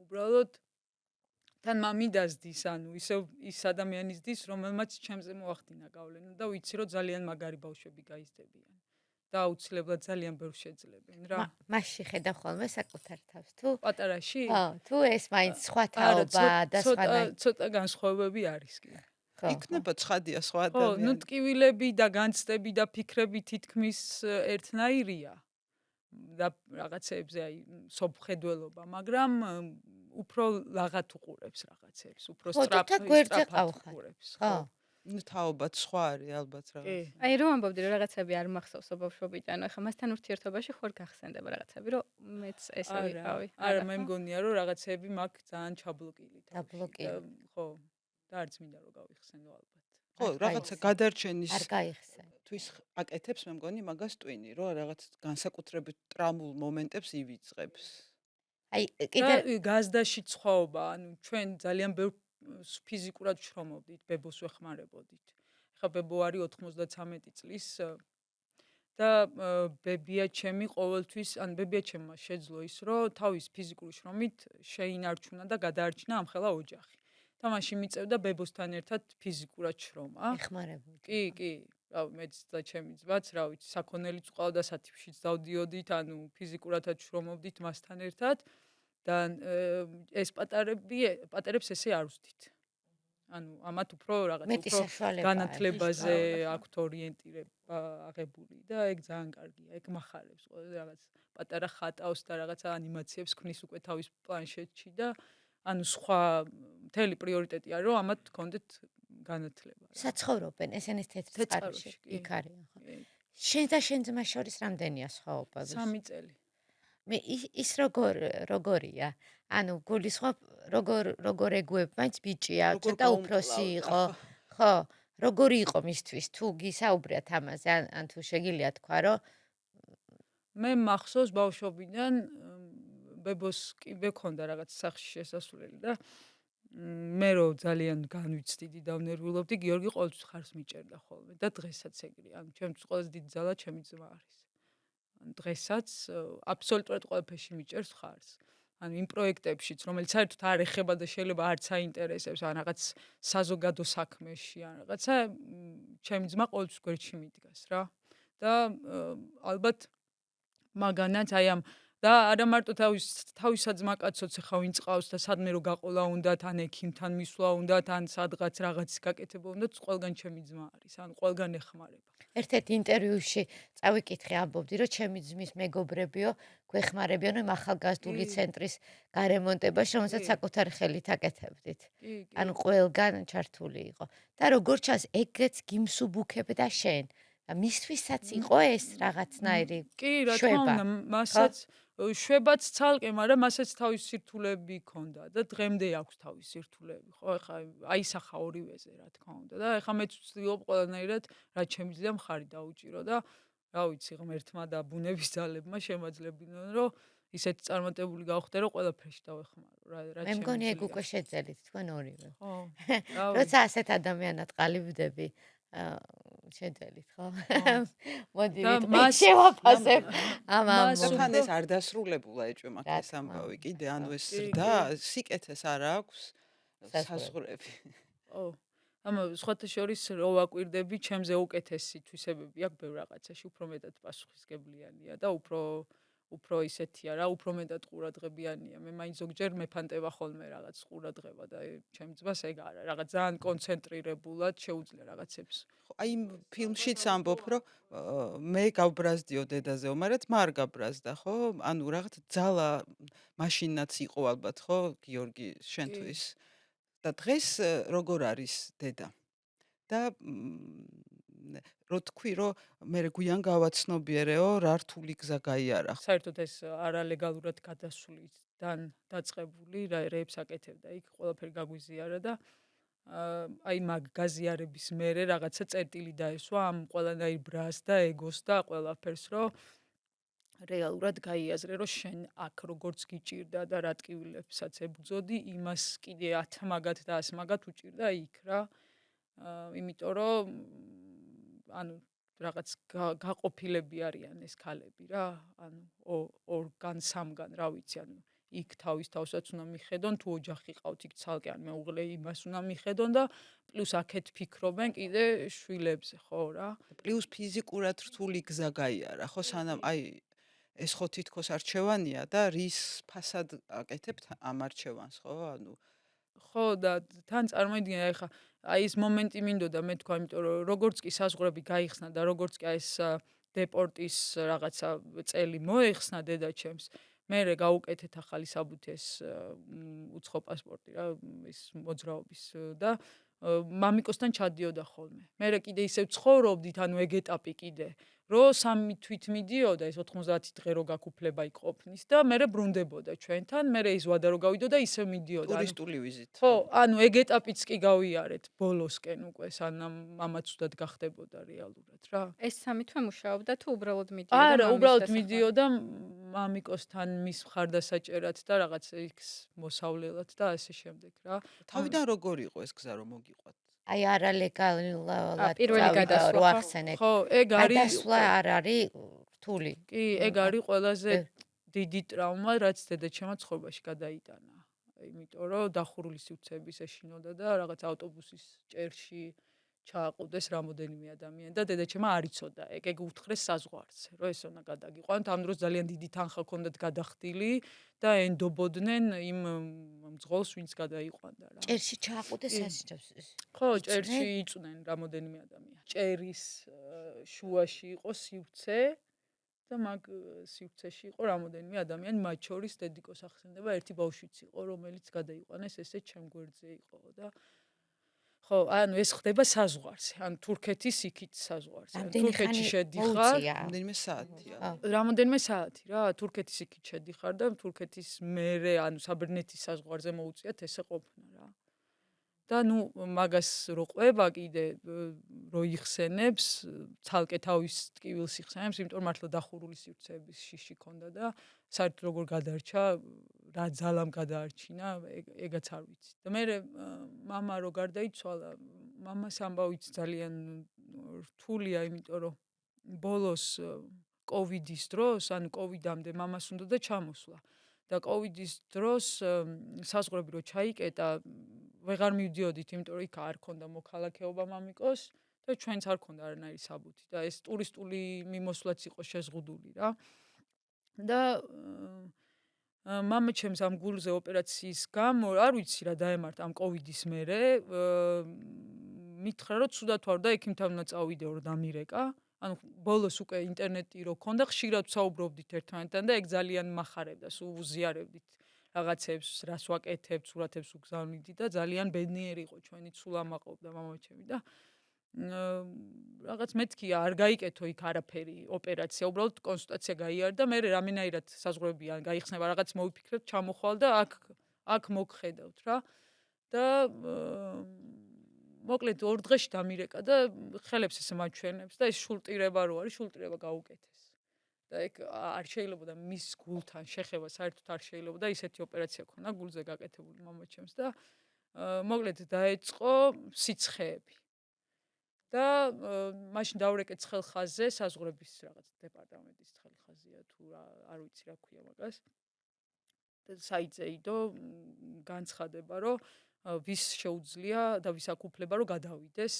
უბრალოდ თან მამიდასდის, ანუ ისევ ის ადამიანის დის, რომელმაც ჩემზე მოახდინა გავლენა და ვიცი რომ ძალიან მაგარი ბავშვები გაიზრდებიან. და აუცილებლად ძალიან ბევრს შეძლებენ რა. მასში ხედავ ხოლმე საკუთარ თავს თუ? პატარაში? ხო, თუ ეს მაინც სხვა თაობა და სხვანაირ. ცოტა განსხვავებები არის კი. იქნება ცხადია სხვა ხო, ადამიანი. ნუ ტკივილები და განცდები და ფიქრები თითქმის ერთნაირია. და რაღაცეებზე აი სოფხედველობა, მაგრამ უფრო ლაღად უყურებს რაღაცებს, უფრო სწრაფად უყურებს. ხო. ნუ თაობაც სხვა არის ალბათ რაღაც. აი რომ ამბობდი რომ რაღაცები არ მახსოვს ბავშვობიდან, ახლა მასთან ურთიერთობაში ხوار გახსენდება რაღაცები, რომ მეც ესე ვიყავი. არა, მე მგონია რომ რაღაცები მაგ ძალიან ჩაბლოკილი. ხო. და არც მინდა რომ გავიხსენო ალბათ. ხო, რაღაცა გადარჩენის არ გაიხსენ. თუ ის აკეთებს, მე მგონი მაგას ტვინი, რომ რაღაც განსაკუთრებით ტრამულ მომენტებს ივიწყებს. აი კიდე გაზდაში ცხოვრება, ანუ ჩვენ ძალიან ბევრ ფიზიკურად შრომობდით, ბებოს ვეხმარებოდით. ეხლა ბებო არის 93 წლის და ბებია ჩემი ყოველთვის, ანუ ბებია ჩემმა შეძლო ის, რომ თავის ფიზიკური შრომით შეინარჩუნა და გადაარჩინა ამხელა ოჯახი. და მაშინ მიწევდა ბებოსთან ერთად ფიზიკურად შრომა. ეხმარებოდი. კი. რავი, მეც და ჩემი ძმაც, რა ვიცი, საქონელიც ყავდა, სათიფშიც დავდიოდით, ანუ ფიზიკურადაც შრომობდით მასთან ერთად. და ეს პატარებს ესე არ ვსდით. ანუ ამათ უფრო რაღაც განათლებაზე აქვთ ორიენტირება აღებული და ეგ ძალიან კარგია. ეგ מחარებს ყველაზე რაღაც პატარა ხატავს და რაღაცა ანიმაციებს ქმნის უკვე თავის პლანშეტში და ანუ სხვა მთელი პრიორიტეტი არის რომ ამათ გქონდეთ განათლება. საცხოვრობენ ესენის თეთრწყაროში იქ არიან ხო? შენ და შენ ძმას შორის რამდენია სხვაობა? 3 წელი. მე ის როგორია? ანუ გულისხმობ როგორ ეგუებ მაინც ბიჭია, ცოტა უფროსი იყო. ხო, როგორი იყო მისთვის? თუ გისაუბრეთ ამაზე, ან თუ შეგიძლია თქვა, რომ მე მახსოვს ბავშვობიდან ბებოს კი მქონდა რაღაც სახში შესასვლელი და მე რო ძალიან განვიცდიდი და ვნერვიულობდი, გიორგი ყოველთვის ხარს მიჭერდა ხოლმე და დღესაც ეგრეა. ანუ ჩემთვის ყველაზე დიდი ძალა ჩემი ძმა არის. დღესაც აბსოლუტურად ყველაფერში მიჭერს ხარს. ანუ იმ პროექტებშიც, რომელიც საერთოდ არ ეხება და შეიძლება არც აინტერესებს, ან რაღაც საზოგადო საქმეში, ან რაღაცა, ჩემი ძმა ყოველთვის გვერდში მიდგას რა. და ალბათ მაგანაც აი ამ და არა მარტო თავის საძმაკაცოც ხა ვინც ყავს და სადმე რო გაყოლა უნდათ, ან ექიმთან მისვლა უნდათ, ან სადღაც რაღაცის გაკეთება უნდათ, ყველგან ჩემი ძმა არის, ან ყველგან ეხმარება. ერთ-ერთ ინტერვიუში წავიკითხე, ამბობდი, რომ ჩემი ძმის მეგობრებიო გვეხმარებიან იმ ახალგაზრდული ცენტრის გარემონტებაში, რომელსაც საკუთარი ხელით აკეთებდით. ანუ ყველგან ჩართული იყო. და როგორ ჩანს, ეგეც გიმსუბუქებდა შენ. და მისთვისაც იყო ეს რაღაცნაირი შვება. კი, რა თქმა უნდა, მასაც შვებაც ცალკე, მაგრამ მასაც თავის სირთულეები ჰქონდა და დღემდე აქვს თავის სირთულეები, ხო? ეხლა აისახა ორივეზე, რა თქმა უნდა. და ეხლა მეც ვცდილობ ყველანაირად, რაც შემიძლია მხარი დაუჭირო და რა ვიცი, ღმერთმა და ბუნების ძალებმა შემაძლებინონ, რომ ისეთ წარმატებული გავხდე, რომ ყველაფერში დავეხმარო, რა შემიძლია. მე მგონი ეგ უკვე შეძელით თქვენ ორივე. ხო. როცა ასეთ ადამიანად ყალიბდები, შეძელით ხო? ხო. მოდი და ვიტყვი მას შევაფასებ ამ მას და თან უფრო ეს არ დასრულებულა ეჭვმა რა ეს თქმა ამბავი უნდა, კიდე ანუ ეს კი, ზრდა კი. სიკეთეს არ აქვს საზღვრები. საზღვრები. ო სხვათა შორის რო ვაკვირდები, ჩემზე უკეთესი თვისებები აქვს ბევრ რაღაცაში, უფრო მეტად პასუხისგებლიანია და უფრო ისეთია რა, უფრო მეტად ყურადღებიანია. მე მაინც ზოგჯერ მეფანტება ხოლმე რაღაც ყურადღება და ჩემ ძმას ეგ არა, რაღაც ძალიან კონცენტრირებულად შეუძლია რაღაცებს. ხო, აი იმ ფილმშიც ამბობ, რომ მე გავბრაზდიო დედაზე, მაგრამ ძმა არ გაბრაზდა, ხო? ანუ რაღაც ძალა მაშინაც იყო ალბათ, ხო, გიორგი, კი. შენთვის. და დღეს როგორ არის დედა? და რო თქვი, რომ მე გვიან გავაცნობიერეო, რა რთული გზა გაიარა. საერთოდ ეს არალეგალურად გადასვლიდან დაწყებული რეებს აკეთებდა იქ, ყველაფერი გაგვიზიარა და აი მაგ გაზიარების მერე რაღაცა წერტილი დაესვა ამ ყველანაირ ბრას და ეგოს და ყველაფერს, რომ რეალურად გაიაზრე, რომ შენ აქ როგორც გიჭირდა და რა ტკივილებსაც ებრძოდი, იმას კიდე 10 მაგათ და 100 მაგათ უჭირდა იქ რა. იმიტომ რომ ანუ რაღაც გაყოფილები არიან ეს ქალები რა. ანუ ორგან სამგან, რა ვიცი, ანუ იქ თავის თავსაც უნდა მიხედონ, თუ ოჯახი ყავთ იქ ცალკე, ან მეუღლე იმას უნდა მიხედონ და პლუს აქეთ ფიქრობენ კიდე შვილებზე, ხო რა. პლუს ფიზიკურად რთული გზა გაიარა, ხო, სანამ აი ეს ხო თითქოს არჩევანია და რის ფასად აკეთებთ ამ არჩევანს, ხო? ანუ ხო და თან წარმოიდგინე ახლა აი ეს მომენტი მინდოდა მე თქვა, იმიტომ რომ როგორც კი საზღვრები გაიხსნა და როგორც კი ეს დეპორტის რაღაცა წელი მოეხსნა დედაჩემს, მერე გაუკეთეთ ახალი საბუთეს უცხო პასპორტი რა, ის მოძრაობის და მამიკოსთან ჩადიოდა ხოლმე. მერე კიდე ისევ ცხოვრობდით, ანუ ეგ ეტაპი კიდე რო 3 თვით მიდიოდა ეს 90 დღე რო გაკუფლება იქ ყოფნის და მერე ბრუნდებოდა ჩვენთან, მერე ის ვადა რო გავიდოდა ისევ მიდიოდა. ტურისტული ვიზით. ხო, ანუ ეგ ეტაპიც კი გავიარეთ ბოლოსკენ უკვე, სანამ მამაც უდად გახდებოდა რეალურად რა. ეს 3 თვე მუშაობდა თუ უბრალოდ მიდიოდა არა, მამის უბრალოდ სასახლეში? მიდიოდა მამიკოსთან მის მხარდასაჭერად და რაღაც იქ მოსავლელად და ასე შემდეგ რა. თავიდან როგორ იყო ეს გზა რომ მოგიყვათ? აი არალეგალურად პირველი გადასვლა რო ხო? ახსენეთ. ხო, ეგ არის გადასვლა არ არის რთული. კი, ეგ არის ყველაზე დიდი ტრავმა, რაც დედაჩემმა ცხოვრებაში გადაიტანა. იმიტომ რომ დახურული სივრცეების ეშინოდა და რაღაც ავტობუსის ჭერში ჩააყუდეს რამოდენიმე ადამიანი და დედაჩემმა არ იცოდა ეგ უთხრეს საზღვარზე, რომ ეს უნდა გადაგიყვანოთ. ამ დროს ძალიან დიდი თანხა ჰქონდათ გადახდილი და ენდობოდნენ იმ მძღოლს, ვინც გადაიყვანდა რა. ჭერში ჩააყუდეს სასჯელს. ხო, ჭერში იწვნენ რამოდენიმე ადამიანი. ჭერის შუაში იყო სივრცე და მაგ სივრცეში იყო რამოდენიმე ადამიანი, მათ შორის დედიკოს ახსენდება ერთი ბავშვიც იყო, რომელიც გადაიყვანეს ესე ჩემ გვერდზე იყო და ხო, ანუ ეს ხდება საზღვარზე, ან თურქეთის იქით საზღვარზე. თურქეთში შედიხარ, რამდენიმე საათია. რამოდენიმე საათი რა, თურქეთის იქით შედიხარ და თურქეთის მერე, ანუ საბერძნეთის საზღვარზე მოუწიათ ესე ყოფნა რა. და ნუ მაგას რო ყვება კიდე რო იხსენებს, ცალკე თავის ტკივილს იხსენებს, იმიტომ რომ მართლა დახურული სივრცეების შიში ქონდა და საერთოდ როგორ გადარჩა, რა ძალამ გადაარჩინა, ეგაც არ ვიცი. და მე მამა რო გარდაიცვალა, მამას ამბავიც ძალიან რთულია, იმიტომ რომ ბოლოს კოვიდის დროს, ანუ კოვიდამდე მამას უნდა და ჩამოსვლა. და კოვიდის დროს საზღვრები რო ჩაიკეტა, ვეღარ მივდიოდით, იმიტომ რომ იქ არ ქონდა მოქალაქეობა მამიკოს და ჩვენც არ ქონდა არანაირი საბუთი და ეს ტურისტული მიმოსვლაც იყო შეზღუდული რა. და მამა ჩემს ამ გულზე ოპერაციის გამო, არ ვიცი რა დაემართ ამ კოვიდის მერე, მითხრა რომ ცუდად ვარ და ექიმთან უნდა წავიდეო რომ დამირეკა. ანუ ბოლოს უკვე ინტერნეტი რო ქონდა, ხშირად ვსაუბრობდით ერთმანეთთან და ეგ ძალიან მახარებდა, სულ ვუზიარებდით რაღაცებს, რას ვაკეთებთ, სურათებს ვგზავნიდი და ძალიან ბედნიერი იყო ჩვენი სულ ამაყობდა მამა ჩემი და რაღაც მეთქი არ გაიკეთო იქ არაფერი ოპერაცია, უბრალოდ კონსულტაცია გაიარდა, მე რამენაირად საზღვრები გაიხსნება, რაღაც მოვიფიქრეთ, ჩამოხვალ და აქ მოგხედავთ რა. და მოკლედ 2 დღეში დამირეკა და ხელებს ესე მაჩვენებს და ეს შულტირება რო არის, შულტირება გაუკეთეს. და ეგ არ შეიძლებოდა მის გულთან შეხება, საერთოდ არ შეიძლებოდა, ისეთი ოპერაცია ქონა გულზე გაკეთებული მამაჩემს და მოკლედ დაეწყო სიცხეები. და მაშინ დავრეკეთ ცხელხაზზე, საზღვრების რაღაც დეპარტამენტის ცხელხაზია თუ არ ვიცი რა ქვია მაგას. და საიტზე იდო განცხადება, რომ ვის შეუძლია და ვის აქვს უფლება რომ გადავიდეს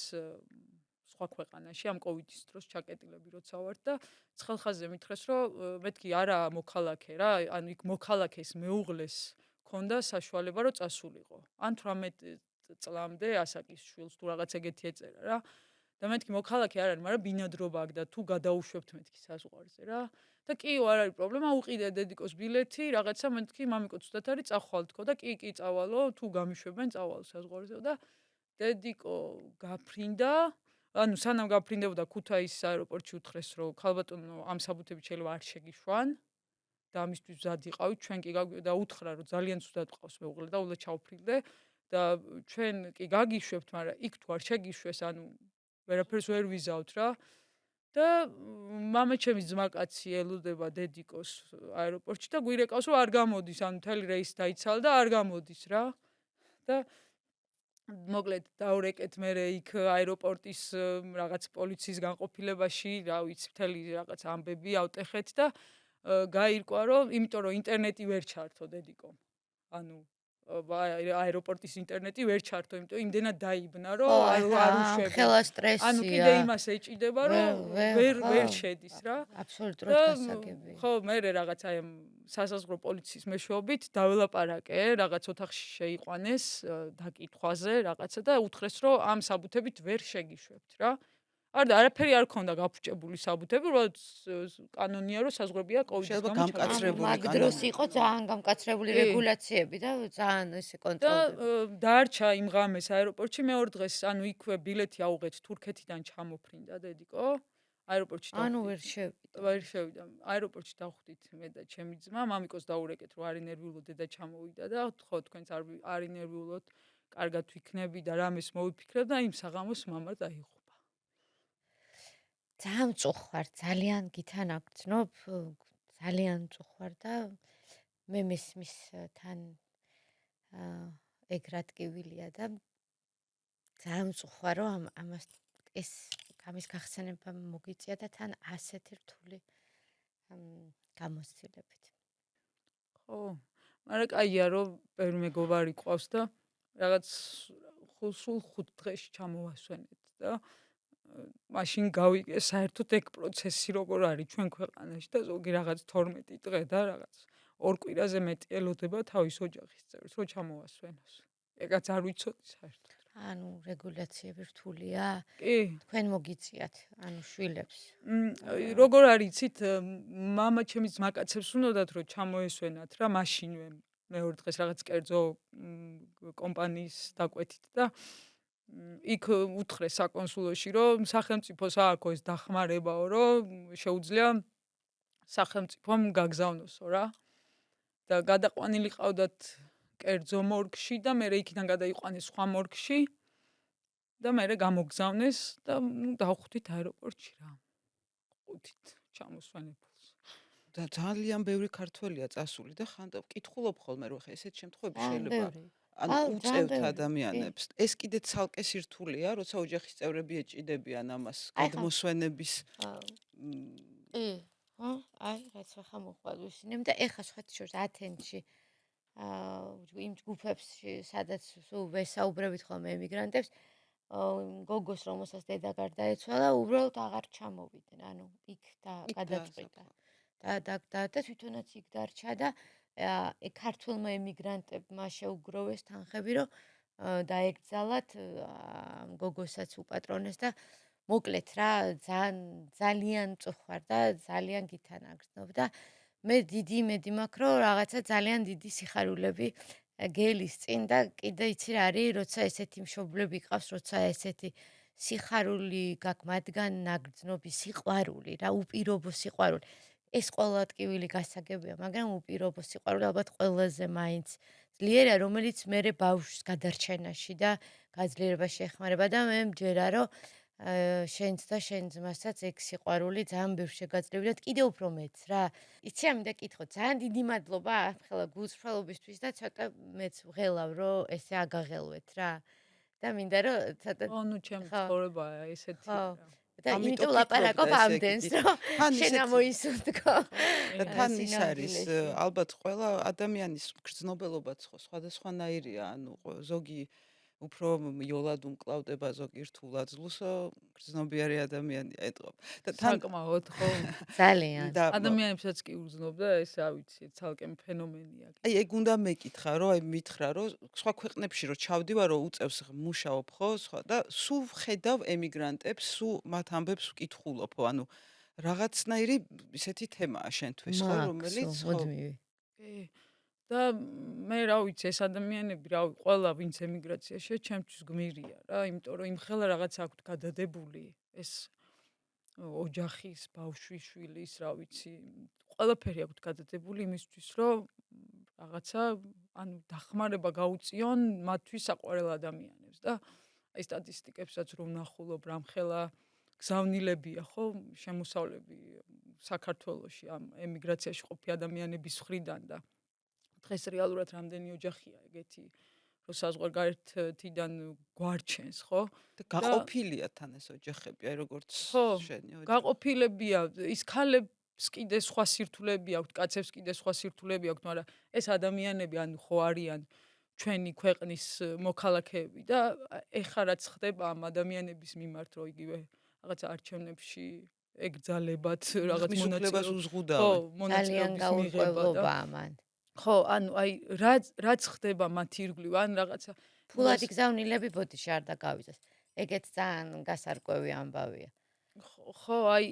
სხვა ქვეყანაში ამ კოვიდის დროს ჩაკეტილები როცა ვართ და ცხელხაზზე მითხრეს რომ მეთქი არა მოქალაქე რა, ანუ იქ მოქალაქეს მეუღლეს ქონდა საშუალება რომ წასულიყო. ან 18 წლამდე ასაკის შვილს თუ რაღაც ეგეთი ეწერა რა. და მეთქი მოქალაქე არ არის, მაგრამ ბინადრობა აქვს და თუ გადაუშვებთ მეთქი საზღვარზე რა. და კი არ არის პრობლემა, უყიდე დედიკოს ბილეთი, რაღაცა მეთქი მამიკო ცუდად არის წახვალ თქო და კი წავალო, თუ გამიშვებენ წავალ საზღვარზე და დედიკო გაფრინდა. ანუ სანამ გაფრინდებოდა ქუთაისის აეროპორტში უთხრეს რომ ქალბატონო ამ საბუთებით შეიძლება არ შეგიშვან და ამისთვის მზად იყავით ჩვენ კი და უთხრა რომ ძალიან ცუდად ყავს მეუღლე და უნდა ჩავფრინდე და ჩვენ კი გაგიშვებთ, მაგრამ იქ თუ არ შეგიშვეს, ანუ ვერაფერს ვერ ვიზავთ რა. და მამაჩემის ძმაკაცი ელოდება დედიკოს აეროპორტში და გვირეკავს რომ არ გამოდის, ანუ მთელი რეისი დაიცალა და არ გამოდის რა. და მოკლედ დავრეკეთ მე იქ აეროპორტის რაღაც პოლიციის განყოფილებაში, რა ვიცი, მთელი რაღაც ამბები ავტეხეთ და გაირკვა რომ იმიტომ რომ ინტერნეტი ვერ ჩართო დედიკომ. ანუ აეროპორტის ინტერნეტი ვერ ჩართო, იმიტომ იმდენად დაიბნა რომ არ უშვებია. ხელა სტრესია. ანუ კიდე იმას ეჭიდება რომ ვერ შედის რა. აბსოლუტურად გასაგებია. ხო, მე რაღაცა ამ სასაზღვრო პოლიციის მეშვეობით დაველაპარაკე, რაღაც ოთახში შეიყვანეს დაკითხვაზე რაღაცა და უთხრეს რომ ამ საბუთებით ვერ შეგიშვებთ რა. არა, არაფერი არ ქონდა გაფუჭებული საბუთები, უბრალოდ კანონია რომ საზღვრებია კოვიდის გამო გამკაცრებული მაგ დროს იყო ძალიან გამკაცრებული რეგულაციები და ძალიან ესე კონტროლდება. და დარჩა იმ ღამეს აეროპორტში მეორე დღეს, ანუ იქვე ბილეთი აუღეთ თურქეთიდან ჩამოფრინდა დედიკო. აეროპორტში ანუ ვერ შევიდა. ვერ შევიდა. აეროპორტში დავხვდით მე და ჩემი ძმა, მამიკოს დაურეკეთ რომ არ ინერვიულოთ დედა ჩამოვიდა და ხო თქვენც არ ინერვიულოთ, კარგად ვიქნები და რამეს მოვიფიქრებ და იმ საღამოს მამა დაიღუპა. ძალიან მწუხვარ, ძალიან გითან აგრძნობ, ძალიან მწუხვარ და მე მესმის თან ეგ რატკივილია და ძალიან მწუხვარ რომ ამას ეს ამის გახსენება მოგიწია და თან ასეთი რთული გამოცდილებით. ხო, მაგრამ კაია რომ ბევრი მეგობარი ყავს და რაღაც სულ 5 დღეში ჩამოვასვენეთ და მაშინ გავიგე საერთოდ ეგ პროცესი როგორ არის ჩვენ ქვეყანაში და ზოგი რაღაც 12 დღე და რაღაც ორ კვირაზე მეტი ელოდება თავის ოჯახის წევრს რომ ჩამოვასვენოს. ეგაც არ ვიცოდი საერთოდ. ანუ რეგულაციები რთულია? კი. თქვენ მოგიწიათ, ანუ შვილებს. როგორ არის იცით, მამა ჩემის ძმაკაცებს უნდათ რომ ჩამოესვენათ რა მაშინვე მეორე დღეს რაღაც კერძო კომპანიის დაკვეთით და იქ უთხრეს საკონსულოში რომ სახელმწიფოს აქვს ეს დახმარებაო რომ შეუძლია სახელმწიფომ გაგზავნოსო რა. და გადაყვანილი ყავდათ კერძო მორგში და მე იქიდან გადაიყვანეს სხვა მორგში და მე გამოგზავნეს და დავხვდით აეროპორტში რა. ყუთით ჩამოსვენებულს. და ძალიან ბევრი ქართველია წასული და ხან ვკითხულობ ხოლმე რომ ხა ესეთ შემთხვევები შეიძლება ანუ უწევთ ადამიანებს. ეს კიდე ცალკე სირთულეა, როცა ოჯახის წევრები ეჭიდებიან ამას გადმოსვენების. ხო, აი, რაც ხა მოყვარდა ისინი და ეხა სხვა შორს ათენში იმ ჯგუფებში, სადაც ვესაუბრებით ხოლმე ემიგრანტებს, გოგოს რომელსაც დედა გარდაეცვალა, უბრალოდ აღარ ჩამოვიდნენ, ანუ იქ და გადაწყვიტა. და თვითონაც იქ დარჩა და ქართულმა ემიგრანტებმა შეუგროვეს თანხები, რომ დაეკრძალათ გოგოსაც უპატრონეს და მოკლედ რა, ძალიან მწუხვარ და ძალიან გითან აგრძნობ და მე დიდი იმედი მაქვს, რომ რაღაცა ძალიან დიდი სიხარულები გელის წინ და კიდე იცი რა არის, როცა ესეთი მშობლები ყავს, როცა ესეთი სიხარული გაქვს მათგან ნაგრძნობი სიყვარული, რა უპირობო სიყვარული. ეს ყველა ტკივილი გასაგებია, მაგრამ უპირობო სიყვარული ალბათ ყველაზე მაინც ძლიერია, რომელიც მერე ბავშვს გადარჩენაში და გაძლიერებაში ეხმარება და მე მჯერა, რომ შენც და შენ ძმასაც ეგ სიყვარული ძალიან ბევრ შეგაძლევდათ, კიდევ უფრო მეც რა. იცი ამინდა კითხო, ძალიან დიდი მადლობა ახლა გულწრფელობისთვის და ცოტა მეც ვღელავ, რომ ესე აგაღელვეთ რა. და მინდა რომ ცოტა ანუ ჩემი ცხოვრებაა ესეთი ხო რა. და ამიტომ იმიტომ ვფიქრობდა ლაპარაკობ ესე ამდენს იგი. რომ თან შენ ისეთი- ამოისუნთქო და თან ის არის სინამდვილეში. ალბათ ყველა ადამიანის გრძნობელობაც ხო სხვადასხვანაირია, ანუ ზოგი უფრო იოლად უმკლავდება, ზოგი რთულად ძლუსო, გრძნობიარე ადამიანია ეთყობ. და თან საკმაოდ ხო. ძალიან და ადამიანებსაც კი უზნობ და ეს რა ვიცი, ცალკე ფენომენია. აი ეგ უნდა მეკითხა, რომ აი მითხრა, რომ სხვა ქვეყნებში რომ ჩავდივარ, რომ უწევს მუშაობ ხო, სხვა და სულ ხედავ ემიგრანტებს, სულ მათ ამბებს ვკითხულობ, ანუ რაღაცნაირი ისეთი თემაა შენთვის ხო, რომელიც ხო მოდმივი კი. და მე რა ვიცი, ეს ადამიანები რა ვიცი, ყველა ვინც ემიგრაციაში ჩემთვის გმირია რა, იმიტომ რომ იმხელა რაღაცა აქვთ გადადებული, ეს ოჯახის, ბავშვის, შვილის, რა ვიცი, ყველაფერი აქვთ გადადებული იმისთვის, რომ რაღაცა ანუ დახმარება გაუწიონ მათთვის საყვარელ ადამიანებს და აი სტატისტიკებსაც რომ ნახულობ, რამხელა გზავნილებია ხო, შემოსავლები საქართველოში ამ ემიგრაციაში ყოფი ადამიანების მხრიდან და დღეს რეალურად რამდენი ოჯახია ეგეთი, რომ საზღვარგარეთიდან გვარჩენს, ხო? და გაყოფილია თან ეს ოჯახები, აი როგორც ხო, შენი ოჯახი. გაყოფილებია, ის ქალებს კიდე სხვა სირთულეები აქვთ, კაცებს კიდე სხვა სირთულეები აქვთ, მაგრამ ეს ადამიანები ანუ ხო არიან ჩვენი ქვეყნის მოქალაქეები და ეხლა რაც ხდება ამ ადამიანების მიმართ, რომ იგივე რაღაცა არჩევნებში ეკძალებათ რაღაც მის უფლებას ხო, უზღუდავენ. ძალიან მონაწილეობის მიღება და გაურკვევლობა ამან ხო, ანუ აი რაც ხდება მათ ირგვლივ, ან რაღაცა ფულადი გზავნილები ბოდიში არ დაგავიძეს ეგეც ძალიან გასარკვევი ამბავია ხო, აი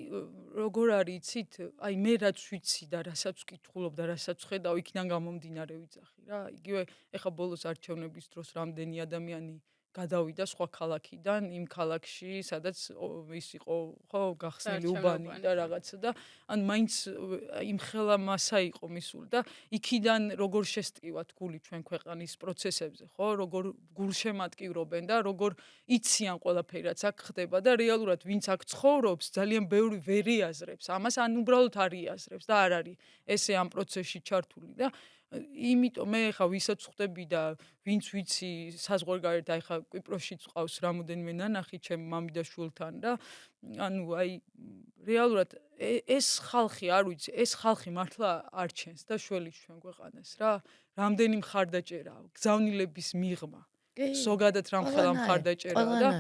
როგორ არის იცით, აი მე რაც ვიცი და რასაც ვკითხულობ და რასაც ხედავ, იქიდან გამომდინარე ვიძახი რა. იგივე ეხა ბოლოს არჩევნების დროს რამდენი ადამიანი გადავიდა სხვა ქალაქიდან იმ ქალაქში, სადაც ის იყო, ხო, გახსნილი უბანი და რაღაცა და ან მაინც იმხელა მასა იყო მისული და იქიდან როგორ შესტივათ გული ჩვენ ქვეყანის პროცესებზე, ხო, როგორ გულშემატკივრობენ და როგორ იციან ყველაფერი რაც აქ ხდება და რეალურად ვინც აქ ცხოვრობს, ძალიან ბევრი ვერ იაზრებს ამას, ან უბრალოდ არ იაზრებს და არ არის ესე ამ პროცესში ჩართული და იმიტომ მე ხა ვისაც ხვდები და ვინც ვიცი საზღვარგარეთ აი ხა კვიპროსშიც ყავს რამოდენიმე ნანახი ჩემ მამიდა შვილთან და ანუ აი რეალურად ეს ხალხი არ ვიცი ეს ხალხი მართლა არჩენს და შველის ჩვენ ქვეყანას რა რამდენი მხარდაჭერაა გზავნილების მიღმა ზოგადად რამხელა მხარდაჭერაა და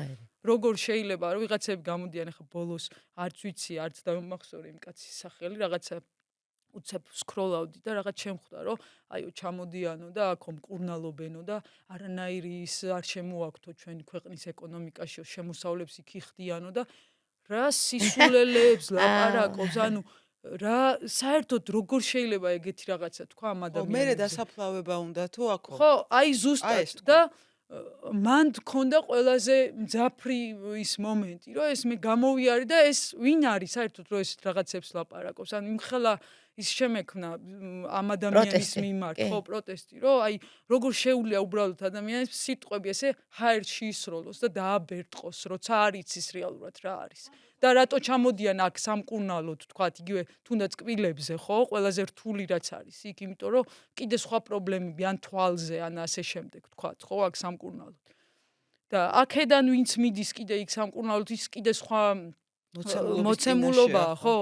როგორ შეიძლება რომ ვიღაცები გამოდიან ხა ბოლოს არც ვიცი არც დამახსოვრე იმ კაცის სახელი რაღაცა უცებ სკროლავდი და რაღაც შემხვდა რომ აიო ჩამოდიანო და აქო მკურნალობენო და არანაირი ის არ შემოაქვთო ჩვენი ქვეყნის ეკონომიკაში შემოსავლებს იქ იხდიანო და რა სისულელეებს ლაპარაკობს ანუ რა საერთოდ როგორ შეიძლება ეგეთი რაღაცა თქვა ამ ადამიანებზე მერე დასაფლავება უნდა თუ აქო ხო აი ზუსტად და მან თქონდა ყველაზე მძაფრი ის მომენტი რომ ეს მე გამოვიარე და ეს ვინ არის საერთოდ რომ ეს რაღაცებს ლაპარაკობს ანუ იმხელა ის შემექმნა ამ ადამიანის მიმართ ხო პროტესტი რომ აი როგორ შეუძლია უბრალოდ ადამიანებს სიტყვები ესე ჰაერში ისროლოს და დააბერტყოს როცა არ იცის რეალურად რა არის და რატო ჩამოდიან აქ სამკურნალოდ თქვათ იგივე თუნდაც კბილებზე ხო ყველაზე რთული რაც არის იქ იმიტომ რომ კიდე სხვა პრობლემები ან თვალზე ან ასე შემდეგ თქვათ ხო აქ სამკურნალოდ და აქედან ვინც მიდის კიდე იქ სამკურნალოდ ის კიდე სხვა მოცემულობაა ხო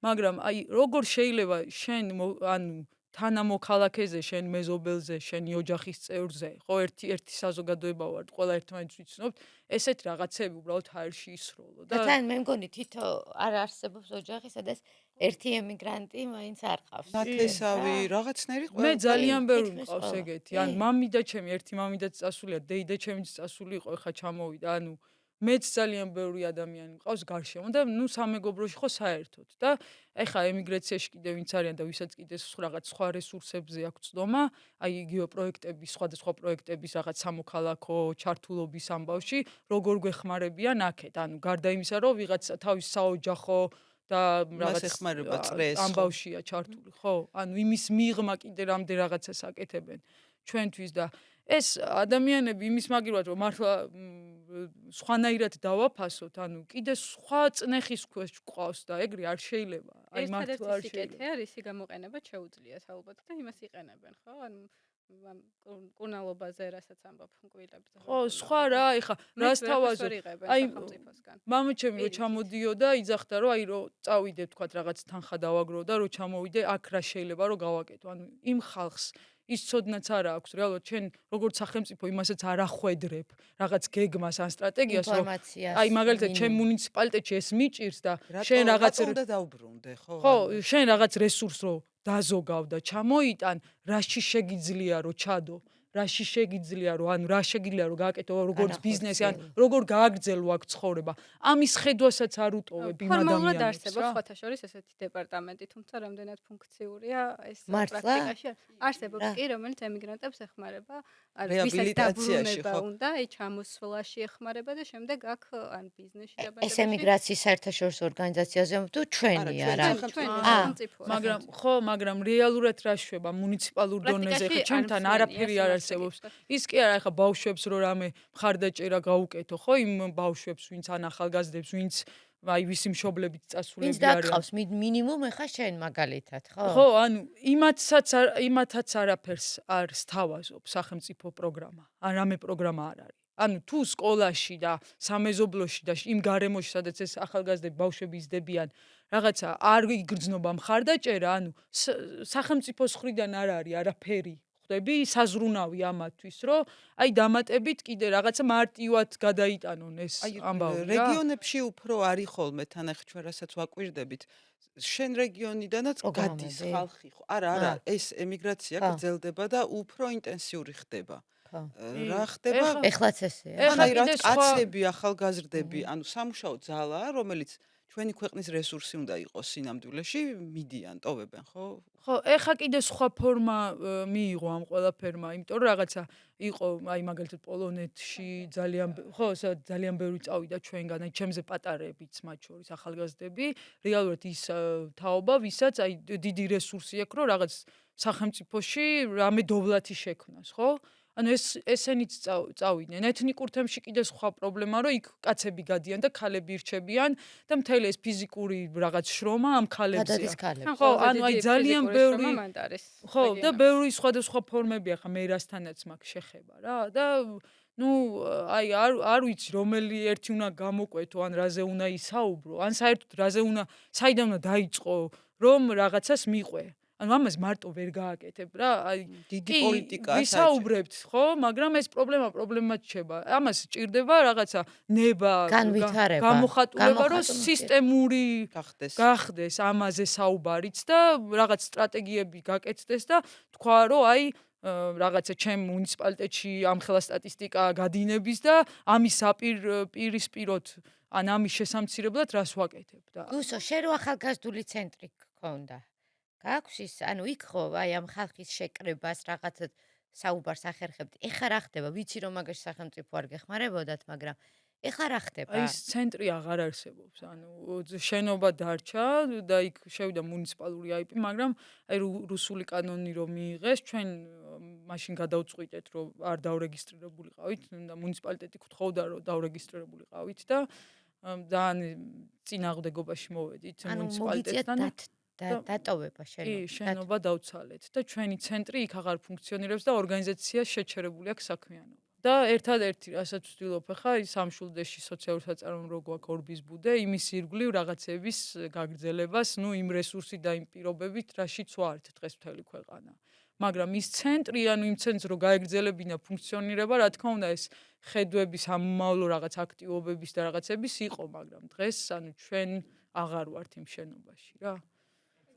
მაგრამ აი როგორ შეიძლება შენ ანუ თანამოქალაქეზე შენ მეზობელზე შენი ოჯახის წევრზე ხო ერთი საზოგადოება ვართ ყველა ერთმანეთს ვიცნობთ ესეთ რაღაცები უბრალოდ ჰაერში ისროლო და თან მე მგონი თითო არ არსებობს ოჯახი სადაც ერთი ემიგრანტი მაინც არ ყავს ნათესავი რაღაცნაირი ყველა მე ძალიან ბევრი მყავს ეგეთი ან მამიდა ჩემი ერთი მამიდაც წასულია დეიდა ჩემიც წასული იყო ეხა ჩამოვიდა ანუ მეც ძალიან ბევრი ადამიანი მყავს გარშემო და ნუ სამეგობროში ხო საერთოდ და ეხა ემიგრაციაში კიდე ვინც არიან და ვისაც კიდე რაღაც სხვა რესურსებზე აქვს ცდომა, აი იგივე პროექტები, სხვადასხვა პროექტების რაღაც სამოქალაქო ჩართულობის ამბავში, როგორ გვეხმარებიან აქეთ. ანუ გარდა იმისა, რომ ვიღაცა თავის საოჯახო და რაღაც ეხმარება წრეს ამბავშია ჩართული, ხო? ანუ იმის მიღმა კიდე რამდენ რაღაცას აკეთებენ ჩვენთვის და ეს ადამიანები იმის მაგივრად რომ მართლა სხვანაირად დავაფასოთ, ანუ კიდე სხვა წნეხის ქვეშ ყავს და ეგრე არ შეიძლება. აი მართლა არ შეიძლება. ერთადერთი სიკეთე არის ისი გამოყენება შეუძლიათ ალბათ და იმას იყენებენ, ხო? ანუ კურნალობაზე, რასაც ამბობ მკვლელებზე. ხო, სხვა რა, ეხა რას თავაზობ? აი, სახელმწიფოსგან. მამაჩემი რო ჩამოდიოდა, იძახდა, რომ აი რო წავიდე თქვათ რაღაც თანხა დავაგრო და რო ჩამოვიდე, აქ რა შეიძლება რომ გავაკეთო. ანუ იმ ხალხს ის ცოდნაც არ აქვს, რეალურად ჩვენ როგორც სახელმწიფო იმასაც არ ახვედრებ რაღაც გეგმას ან სტრატეგიას, რომ აი მაგალითად ჩემ მუნიციპალიტეტში ეს მიჭირს და შენ რაღაც უნდა დაუბრუნდე, ხო? ხო, შენ რაღაც რესურსს რო დაზოგავ და ჩამოიტან, რაში შეგიძლია რომ ჩადო, რაში შეგიძლია რომ ანუ რა შეგიძლია რომ გააკეთო როგორც ბიზნესი ან როგორ გააგრძელო აქ ცხოვრება. ამის ხედვასაც არ უტოვებ იმ ადამიანებს. ფორმალურად არსებობს სხვათა შორის ესეთი დეპარტამენტი, თუმცა რამდენად ფუნქციურია ეს პრაქტიკაში არსებობს კი, რომელიც ემიგრანტებს ეხმარება, ვისაც დაბრუნება უნდა, აი ჩამოსვლაში ეხმარება და შემდეგ აქ ან ბიზნესში დაბადებაში. ეს ემიგრაციის საერთაშორისო ორგანიზაციაზე თუ ჩვენი არა. მაგრამ რეალურად რა შვება მუნიციპალურ დონეზე ხა ჩემთან არაფერი არ არსებობს. ის კი არა, ხა ბავშვებს რო რამე მხარდაჭერა გაუკეთო, ხო, იმ ბავშვებს, ვინც ან ახალგაზრდებს, ვინც აი ვისი მშობლებიც წასულები არიან. ვინც დაგყავს მინიმუმ ხა შენ მაგალითად, ხო? ხო, ანუ იმათაც არაფერს არ სთავაზობ სახელმწიფო პროგრამა. ან რამე პროგრამა არ არის. ანუ თუ სკოლაში და სამეზობლოში და იმ გარემოში, სადაც ეს ახალგაზრდები ბავშვები იზრდებიან, რაღაცა არ იგრძნობა მხარდაჭერა, ანუ სახელმწიფოს მხრიდან არ არის არაფერი. საზრუნავი ამათთვის, რომ აი დამატებით კიდე რაღაცა მარტივად გადაიტანონ ეს ამბავი. რეგიონებში უფრო არის ხოლმე თანახი ჩვენ რასაც ვაკვირდებით. შენ რეგიონიდანაც გადის ხალხი, ხო? არა, ეს ემიგრაცია გრძელდება და უფრო ინტენსიური ხდება. რა ხდება? ეხლაც ესეა. აი რა კაცები, ახალგაზრდები, ანუ სამუშაო ძალა, რომელიც ჩვენი ქვეყნის რესურსი უნდა იყოს სინამდვილეში, მიდიან, ტოვებენ, ხო? ხო, ეხა კიდე სხვა ფორმა მიიღო ამ ყველაფერმა, იმიტომ რომ რაღაცა იყო, აი მაგალითად პოლონეთში ძალიან ბევრი წავიდა ჩვენგან, აი ჩემზე პატარებიც მათ შორის ახალგაზრდები, რეალურად ის თაობა, ვისაც აი დიდი რესურსი აქვს, რომ რაღაც სახელმწიფოში რამე დოვლათი შექმნას, ხო? ანუ ესენიც წავიდნენ. ეთნიკურ თემში კიდე სხვა პრობლემა, რომ იქ კაცები გადიან და ქალები ირჩებიან და მთელი ეს ფიზიკური რაღაც შრომა ამ ქალებზეა. ხო, ანუ აი ძალიან ბევრი ხო, და ბევრი სხვადასხვა ფორმებია ხა მე რასთანაც მაქვს შეხება რა და ნუ აი არ ვიცი რომელი ერთი უნდა გამოკვეთო ან რაზე უნდა ისაუბრო, ან საერთოდ რაზე უნდა საიდან უნდა დაიწყო რომ რაღაცას მიყვე. ანუ ამას მარტო ვერ გააკეთებ რა, აი დიდი პოლიტიკაა. ვისაუბრებთ, ხო, მაგრამ ეს პრობლემად რჩება. ამას ჭირდება რაღაცა ნება, გამოხატულება, რომ სისტემური გახდეს ამაზე საუბარიც და რაღაც სტრატეგიები გაკეთდეს და თქვა, რომ აი რაღაცა ჩემ მუნიციპალიტეტში ამხელა სტატისტიკა გადინების და ამის პირისპიროდ ან ამის შესამცირებლად რას ვაკეთებ და გუსო, შენ რო ახალგაზრდული ცენტრი გქონდა გაქვს ის, ანუ იქ ხო, აი ამ ხალხის შეკრებას რაღაცა საუბარს ახერხებთ. ეხლა რა ხდება? ვიცი რომ მაგაში სახელმწიფო არ გეხმარებოდათ, მაგრამ ეხლა რა ხდება? აი ეს ცენტრი აღარ არსებობს. ანუ შენობა დარჩა და იქ შევიდა მუნიციპალური IP, მაგრამ აი რუსული კანონი რომ მიიღეს, ჩვენ მაშინ გადავწყვიტეთ, რომ არ დაურეგისტრირებულიყავით და მუნიციპალიტეტი გთხოვდა, რომ დაურეგისტრირებულიყავით და ძალიან წინააღმდეგობაში მოვედით მუნიციპალიტეტთან. დატოვება შენობა დავცალეთ და ჩვენი ცენტრი იქ აღარ ფუნქციონირებს და ორგანიზაცია შეჩერებული აქვს საქმიანობა. და ერთადერთი რასაც ვცდილობ ხა ის სამშვილდეში სოციალურ საწარმოო გვაქვს ორბის ბუდე, იმის ირგვლივ რაღაცების გაგრძელებას, ნუ იმ რესურსით და იმ პირობებით, რაშიც ვართ დღეს მთელი ქვეყანა. მაგრამ ის ცენტრი, ანუ იმ ცენტრს რო გაეგრძელებინა ფუნქციონირება, რა თქმა უნდა ეს ხედვების ამომავლო რაღაც აქტივობების და რაღაცების იყო, მაგრამ დღეს ანუ ჩვენ აღარ ვართ იმ შენობაში რა.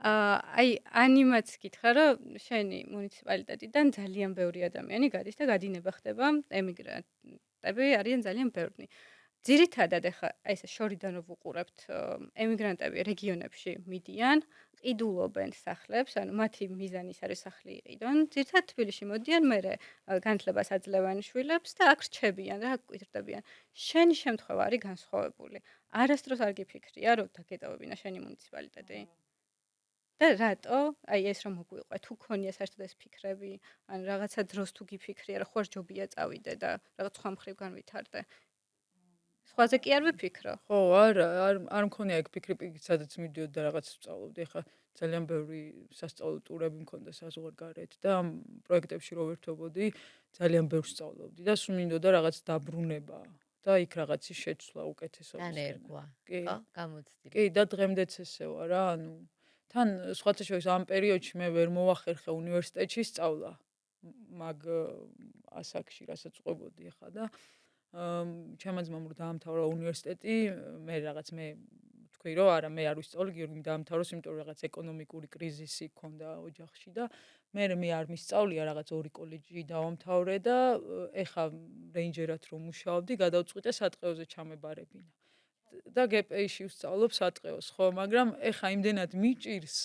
აი ანიმაც გითხრა რომ შენი მუნიციპალიტეტიდან ძალიან ბევრი ადამიანი გადის და გადინება ხდება ემიგრანტები არიან ძალიან ბევრი. ძირითადად ახლა აი ეს შორიდან რო ვუყურებთ ემიგრანტები რეგიონებში მიდიან, ყიდულობენ სახლებს, ანუ მათი მიზანი ის არის სახლი იყიდონ. ძირითადად თბილისში მოდიან, მერე განათლებას აძლევენ შვილებს და აქ რჩებიან და აქ კვირდებიან. შენი შემთხვევა არის განსხვავებული. არასდროს არ გიფიქრია რომ დაგეტოვებინა შენი მუნიციპალიტეტი? და რატო? აი ეს რომ მოგვიყვე, თუ ქონია საერთოდ ეს ფიქრები, ან რაღაცა დროს თუ გიფიქრია, რომ ხوار ჯობია წავიდე და რაღაც სხვა მხრივ განვითარდე. სხვაზე კი არ ვიფიქრო. ხო, არ მქონია ეგ ფიქრი, სადაც მიდიოდ და რაღაც ვწავლობდი. ახლა ძალიან ბევრი სასწავლო ტურები მქონდა საზღვარგარეთ და ამ პროექტებში რო ვერთვებოდი, ძალიან ბევრს სწავლობდი და სულ მინდოდა რაღაც დაბრუნება და იქ რაღაცის შეცვლა უკეთესობისკენ. დანერგვა, კი. ხო? გამოცდილი. კი, და დღემდეც ესე ვარ რა, თან სხვათა შორის ამ პერიოდში მე ვერ მოვახერხე უნივერსიტეტში სწავლა. მაგ ასაკში, რასაც ყვებოდი ახლა და ჩემმა ძმამ რო დაამთავრა უნივერსიტეტი, მე თქვი რომ არა, მე არ ვისწავლი, გიორგიმ დაამთავროს, იმიტომ რომ რაღაც ეკონომიკური კრიზისი ჰქონდა ოჯახში და მე არ მისწავლია, რაღაც 2 კოლეჯი დავამთავრე და ეხა რეინჯერად რომ მუშაობდი, გადავწყვიტე სატყეოზე ჩამებარებინა. და GPI-ში ვსწავლობ სატყეოს, ხო, მაგრამ ეხა იმდენად მიჭირს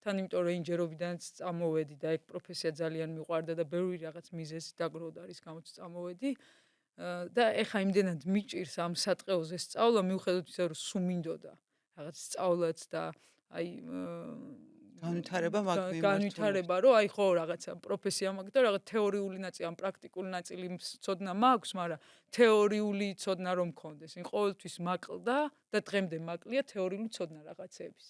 თან იმიტომ რომ რეინჯერობიდანაც წამოვედი და ეგ პროფესია ძალიან მიყვარდა და ბევრი რაღაც მიზეზი დაგროვდა რის გამოც წამოვედი და ეხა იმდენად მიჭირს ამ სატყეოზე სწავლა, მიუხედავად ისა რომ სულ მინდოდა რაღაც სწავლაც და აი განვითარება რომ აი ხო რაღაცა პროფესია მაქვს და რაღაც თეორიული ნაწილი, ან პრაქტიკული ნაწილი ცოდნა მაქვს, მაგრამ თეორიული ცოდნა რომ მქონდეს. იმ ყოველთვის მაკლდა და დღემდე მაკლია თეორიული ცოდნა რაღაცების.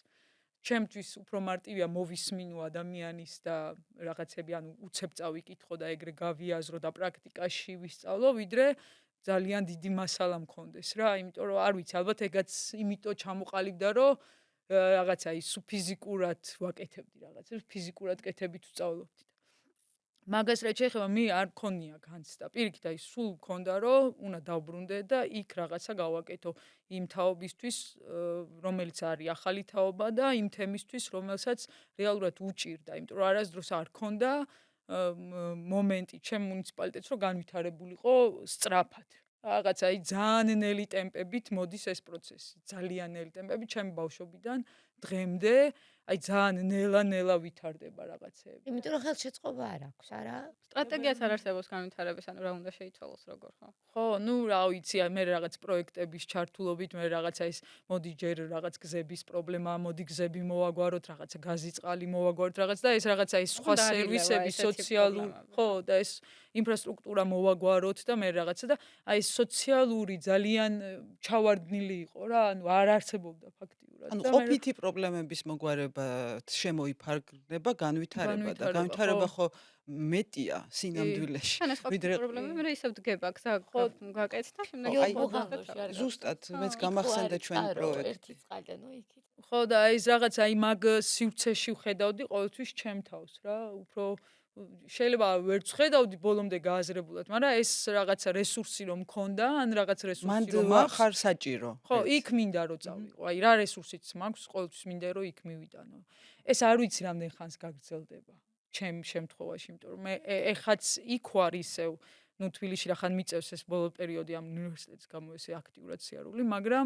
ჩემთვის უფრო მარტივია მოვისმინო ადამიანის და რაღაცები, ანუ უცებ წავიკითხო და ეგრე გავიაზრო და პრაქტიკაში ვისწავლო, ვიდრე ძალიან დიდი მასალა მქონდეს რა, იმიტომ რომ არ ვიცი, ალბათ ეგაც იმიტომ ჩამოყალიბდა, რომ რაღაცა ის ფიზიკურად ვაკეთებდი რაღაცებს, ფიზიკურად კეთებით ვსწავლობდი. მაგას რაც შეეხება, მე არ მქონია განცდა. პირიქით, აი სულ მქონდა, რომ უნდა დავბრუნდე და იქ რაღაცა გავაკეთო იმ თაობისთვის, რომელიც არის ახალი თაობა და იმ თემისთვის, რომელსაც რეალურად უჭირდა, იმიტომ რომ არასდროს არ მქონდა მომენტი ჩემ მუნიციპალიტეტს, რომ განვითარებულიყო სწრაფად. რაღაცა აი ძალიან ნელი ტემპებით მოდის ეს პროცესი. ძალიან ნელი ტემპებით ჩემი ბავშვობიდან დღემდე აი ძალიან ნელა ვითარდება რაღაცეები. იმიტომ რომ ხელშეწყობა არ აქვს, არა? სტრატეგიაც არ არსებობს განვითარების, ანუ რა უნდა შეიცვალოს როგორ ხო? ხო, რა ვიცი, მე რაღაც პროექტების ჩართულობით, მე რაღაცა ის მოდი ჯერ რაღაც გზების პრობლემა, მოდი გზები მოვაგვაროთ, რაღაცა გაზი წყალი მოვაგვაროთ, რაღაც და ეს რაღაცა ის სხვა სერვისები, სოციალური, ხო, და ეს ინფრასტრუქტურა მოვაგვაროთ და მე რაღაცა და აი ეს სოციალური ძალიან ჩავარდნილი იყო რა, ანუ არ არსებობდა ფაქტიურად. ანუ ყოფითი პრობლემების მოგვარება შემოიფარგლება განვითარება და განვითარება ხო მეტია სინამდვილეში. თან ეს ყოფითი პრობლემები მე ისევ დგება, გზა გაკეთდა, შემდეგ ზუსტად მეც გამახსენდა ჩვენი პროექტი. ხო და აი ეს რაღაცა აი მაგ სივრცეში ვხედავდი ყოველთვის ჩემ თავს რა, უფრო შეიძლება ვერც ხედავდი ბოლომდე გააზრებულად, მაგრამ ეს რაღაცა რესურსი რომ მქონდა, ან რაღაც რესურსი რომ მაქვს, ხარ საჭირო. ხო, იქ მინდა რომ წავიყო. აი რა რესურსიც მაქვს, ყოველთვის მინდა რომ იქ მივიტანო. ეს არ ვიცი რამდენ ხანს გაგრძელდება ჩემ შემთხვევაში, იმიტომ რომ მე ეხაც იქ ვარ ისევ, თბილისში რახან მიწევს ეს ბოლო პერიოდი ამ უნივერსიტეტის გამო ესე აქტიურად სიარული, მაგრამ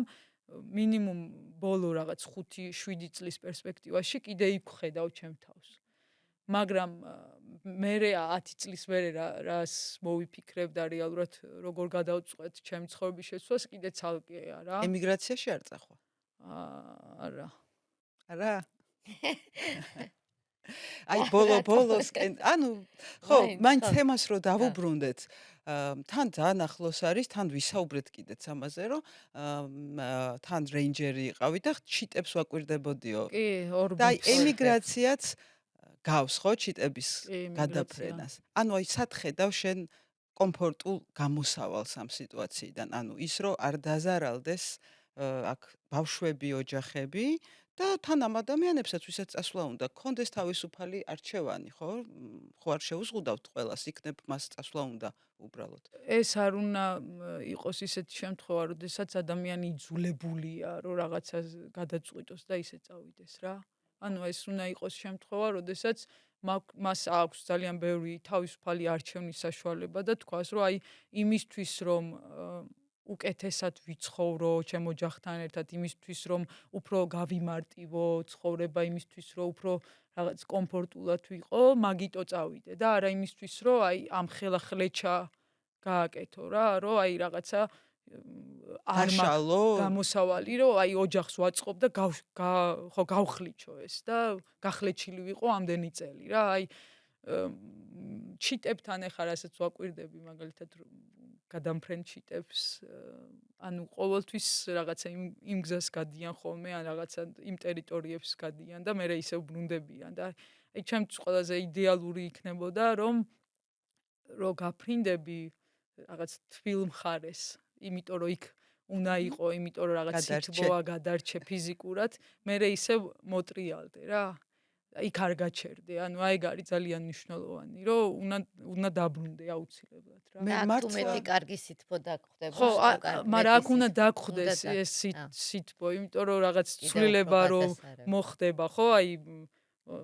მინიმუმ ბოლო რაღაც 5-7 წლის პერსპექტივაში კიდე იქ ვხედავ ჩემ თავს. მაგრამ მე 10 წლის მერე რას მოვიფიქრებ და რეალურად როგორ გადავწყვეტ ჩემი ცხოვრების შეცვლას, კიდე ცალკეა რა. ემიგრაციაში არ წახვა? არა. არა? აი ბოლოსკენ, ანუ ხო, მაინც თემას რო დავუბრუნდეთ, თან ძალიან ახლოს არის, თან ვისაუბრეთ კიდეც ამაზე, რომ თან რეინჯერი იყავი და ჩიტებს ვაკვირდებოდიო. კი, და აი ემიგრაციაც გავს ხო ჩიტების გადაფრენას. ანუ აი სად ხედავ შენ კომფორტულ გამოსავალს ამ სიტუაციიდან, ანუ ის რომ არ დაზარალდეს აქ ბავშვები, ოჯახები და თან ამ ადამიანებსაც ვისაც წასვლა უნდა გქონდეს თავისუფალი არჩევანი, ხო? ხო არ შეუზღუდავთ ყველას, იქნებ მას წასვლა უნდა უბრალოდ. ეს არ უნდა იყოს ისეთი შემთხვევა, როდესაც ადამიანი იძულებულია, რომ რაღაცა გადაწყვიტოს და ისე წავიდეს რა. ანუ ეს უნდა იყოს შემთხვევა, როდესაც მას აქვს ძალიან ბევრი თავისუფალი არჩევნის საშუალება და თქვას, რომ აი იმისთვის, რომ უკეთესად ვიცხოვრო ჩემ ოჯახთან ერთად, იმისთვის, რომ უფრო გავიმარტივო ცხოვრება, იმისთვის, რომ უფრო რაღაც კომფორტულად ვიყო, მაგიტო წავიდე და არა იმისთვის, რომ აი ამ ხელახლეჩა გააკეთო რა, რომ აი რაღაცა არ მაქვს გამოსავალი, რომ აი ოჯახს ვაწყობ და ხო გავხლიჩო ეს და გახლეჩილი ვიყო ამდენი წელი რა, აი ჩიტებთან ახლა რასაც ვაკვირდები მაგალითად გადამფრენჩიტებს ანუ ყოველთვის რაღაცა იმ გზას გადიან ხოლმე ან რაღაცა იმ ტერიტორიებს გადიან და მერე ისევ ბრუნდებიან და აი ჩემთვის ყველაზე იდეალური იქნებოდა რომ გაფრინდები რაღაც თბილ მხარეს იმიტომ რომ იქ უნდა იყო იმიტომ რომ რაღაც სითბოა გადარჩე ფიზიკურად მერე ისევ მოტრიალდე რა იქ არ გაჩერდე ანუ აი ეგ არის ძალიან მნიშვნელოვანი რომ უნდა დაბრუნდე აუცილებლად რა მე მართლა კარგი სითბო დაგხვდება ხო მაგრამ აქ უნდა დაგხვდეს ეს სითბო იმიტომ რომ რაღაც ცვლილება რომ მოხდება ხო აი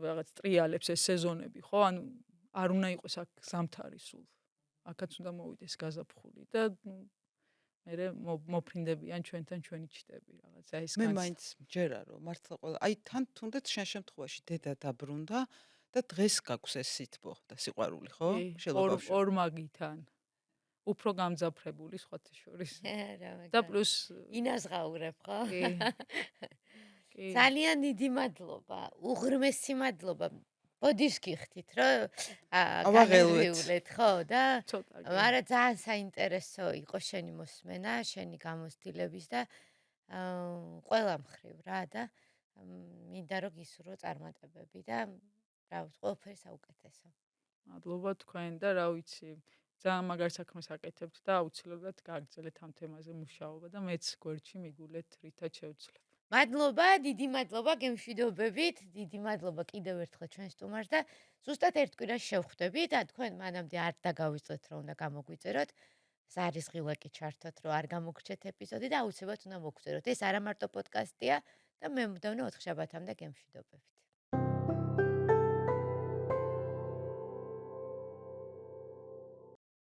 რაღაც ტრიალებს ეს სეზონები ხო ანუ არ უნდა იყოს აქ ზამთარი სულ აქაც უნდა მოვიდეს გაზაფხული და მერე მოფრინდებიან ჩვენთან ჩვენი ჩიტები რაღაცა ეს მე მაინც მჯერა რომ მართლა ყველა აი თან თუნდაც შენ შემთხვევაში დედა დაბრუნდა და დღეს გაქვს ეს სითბო და სიყვარული ხო შელობავში ორმაგითან უფრო გამძაფრებული სხვათა შორის და პლუს ინაზღაურებ ხო ძალიან დიდი მადლობა უღრმესი მადლობა ბოდიშ გიხდით რომ გავაღელვეთ ხო და მაგრამ ძალიან საინტერესო იყო შენი მოსმენა შენი გამოცდილების და ყველა მხრივ რა და მინდა რომ გისურვო წარმატებები და რა ვიცი ყველაფერი საუკეთესო მადლობა თქვენ და რა ვიცი ძალიან მაგარ საქმეს აკეთებთ და აუცილებლად გააგრძელეთ ამ თემაზე მუშაობა და მეც გვერდში მიგულეთ რითაც შევძლებ მადლობა, დიდი მადლობა გემშვიდობებით, დიდი მადლობა კიდევ ერთხელ ჩვენ სტუმარს და ზუსტად ერთ კვირაში შევხვდებით და თქვენ მანამდე არ დაგავიწყდეთ რომ უნდა გამოგვიწეროთ. ზარის ღილაკი ჩართოთ რომ არ გამოგრჩეთ ეპიზოდი და აუცილებლად უნდა მოგწეროთ. ეს არა მარტო პოდკასტია და მე მომდევნო 4 შაბათამდე გემშვიდობებით.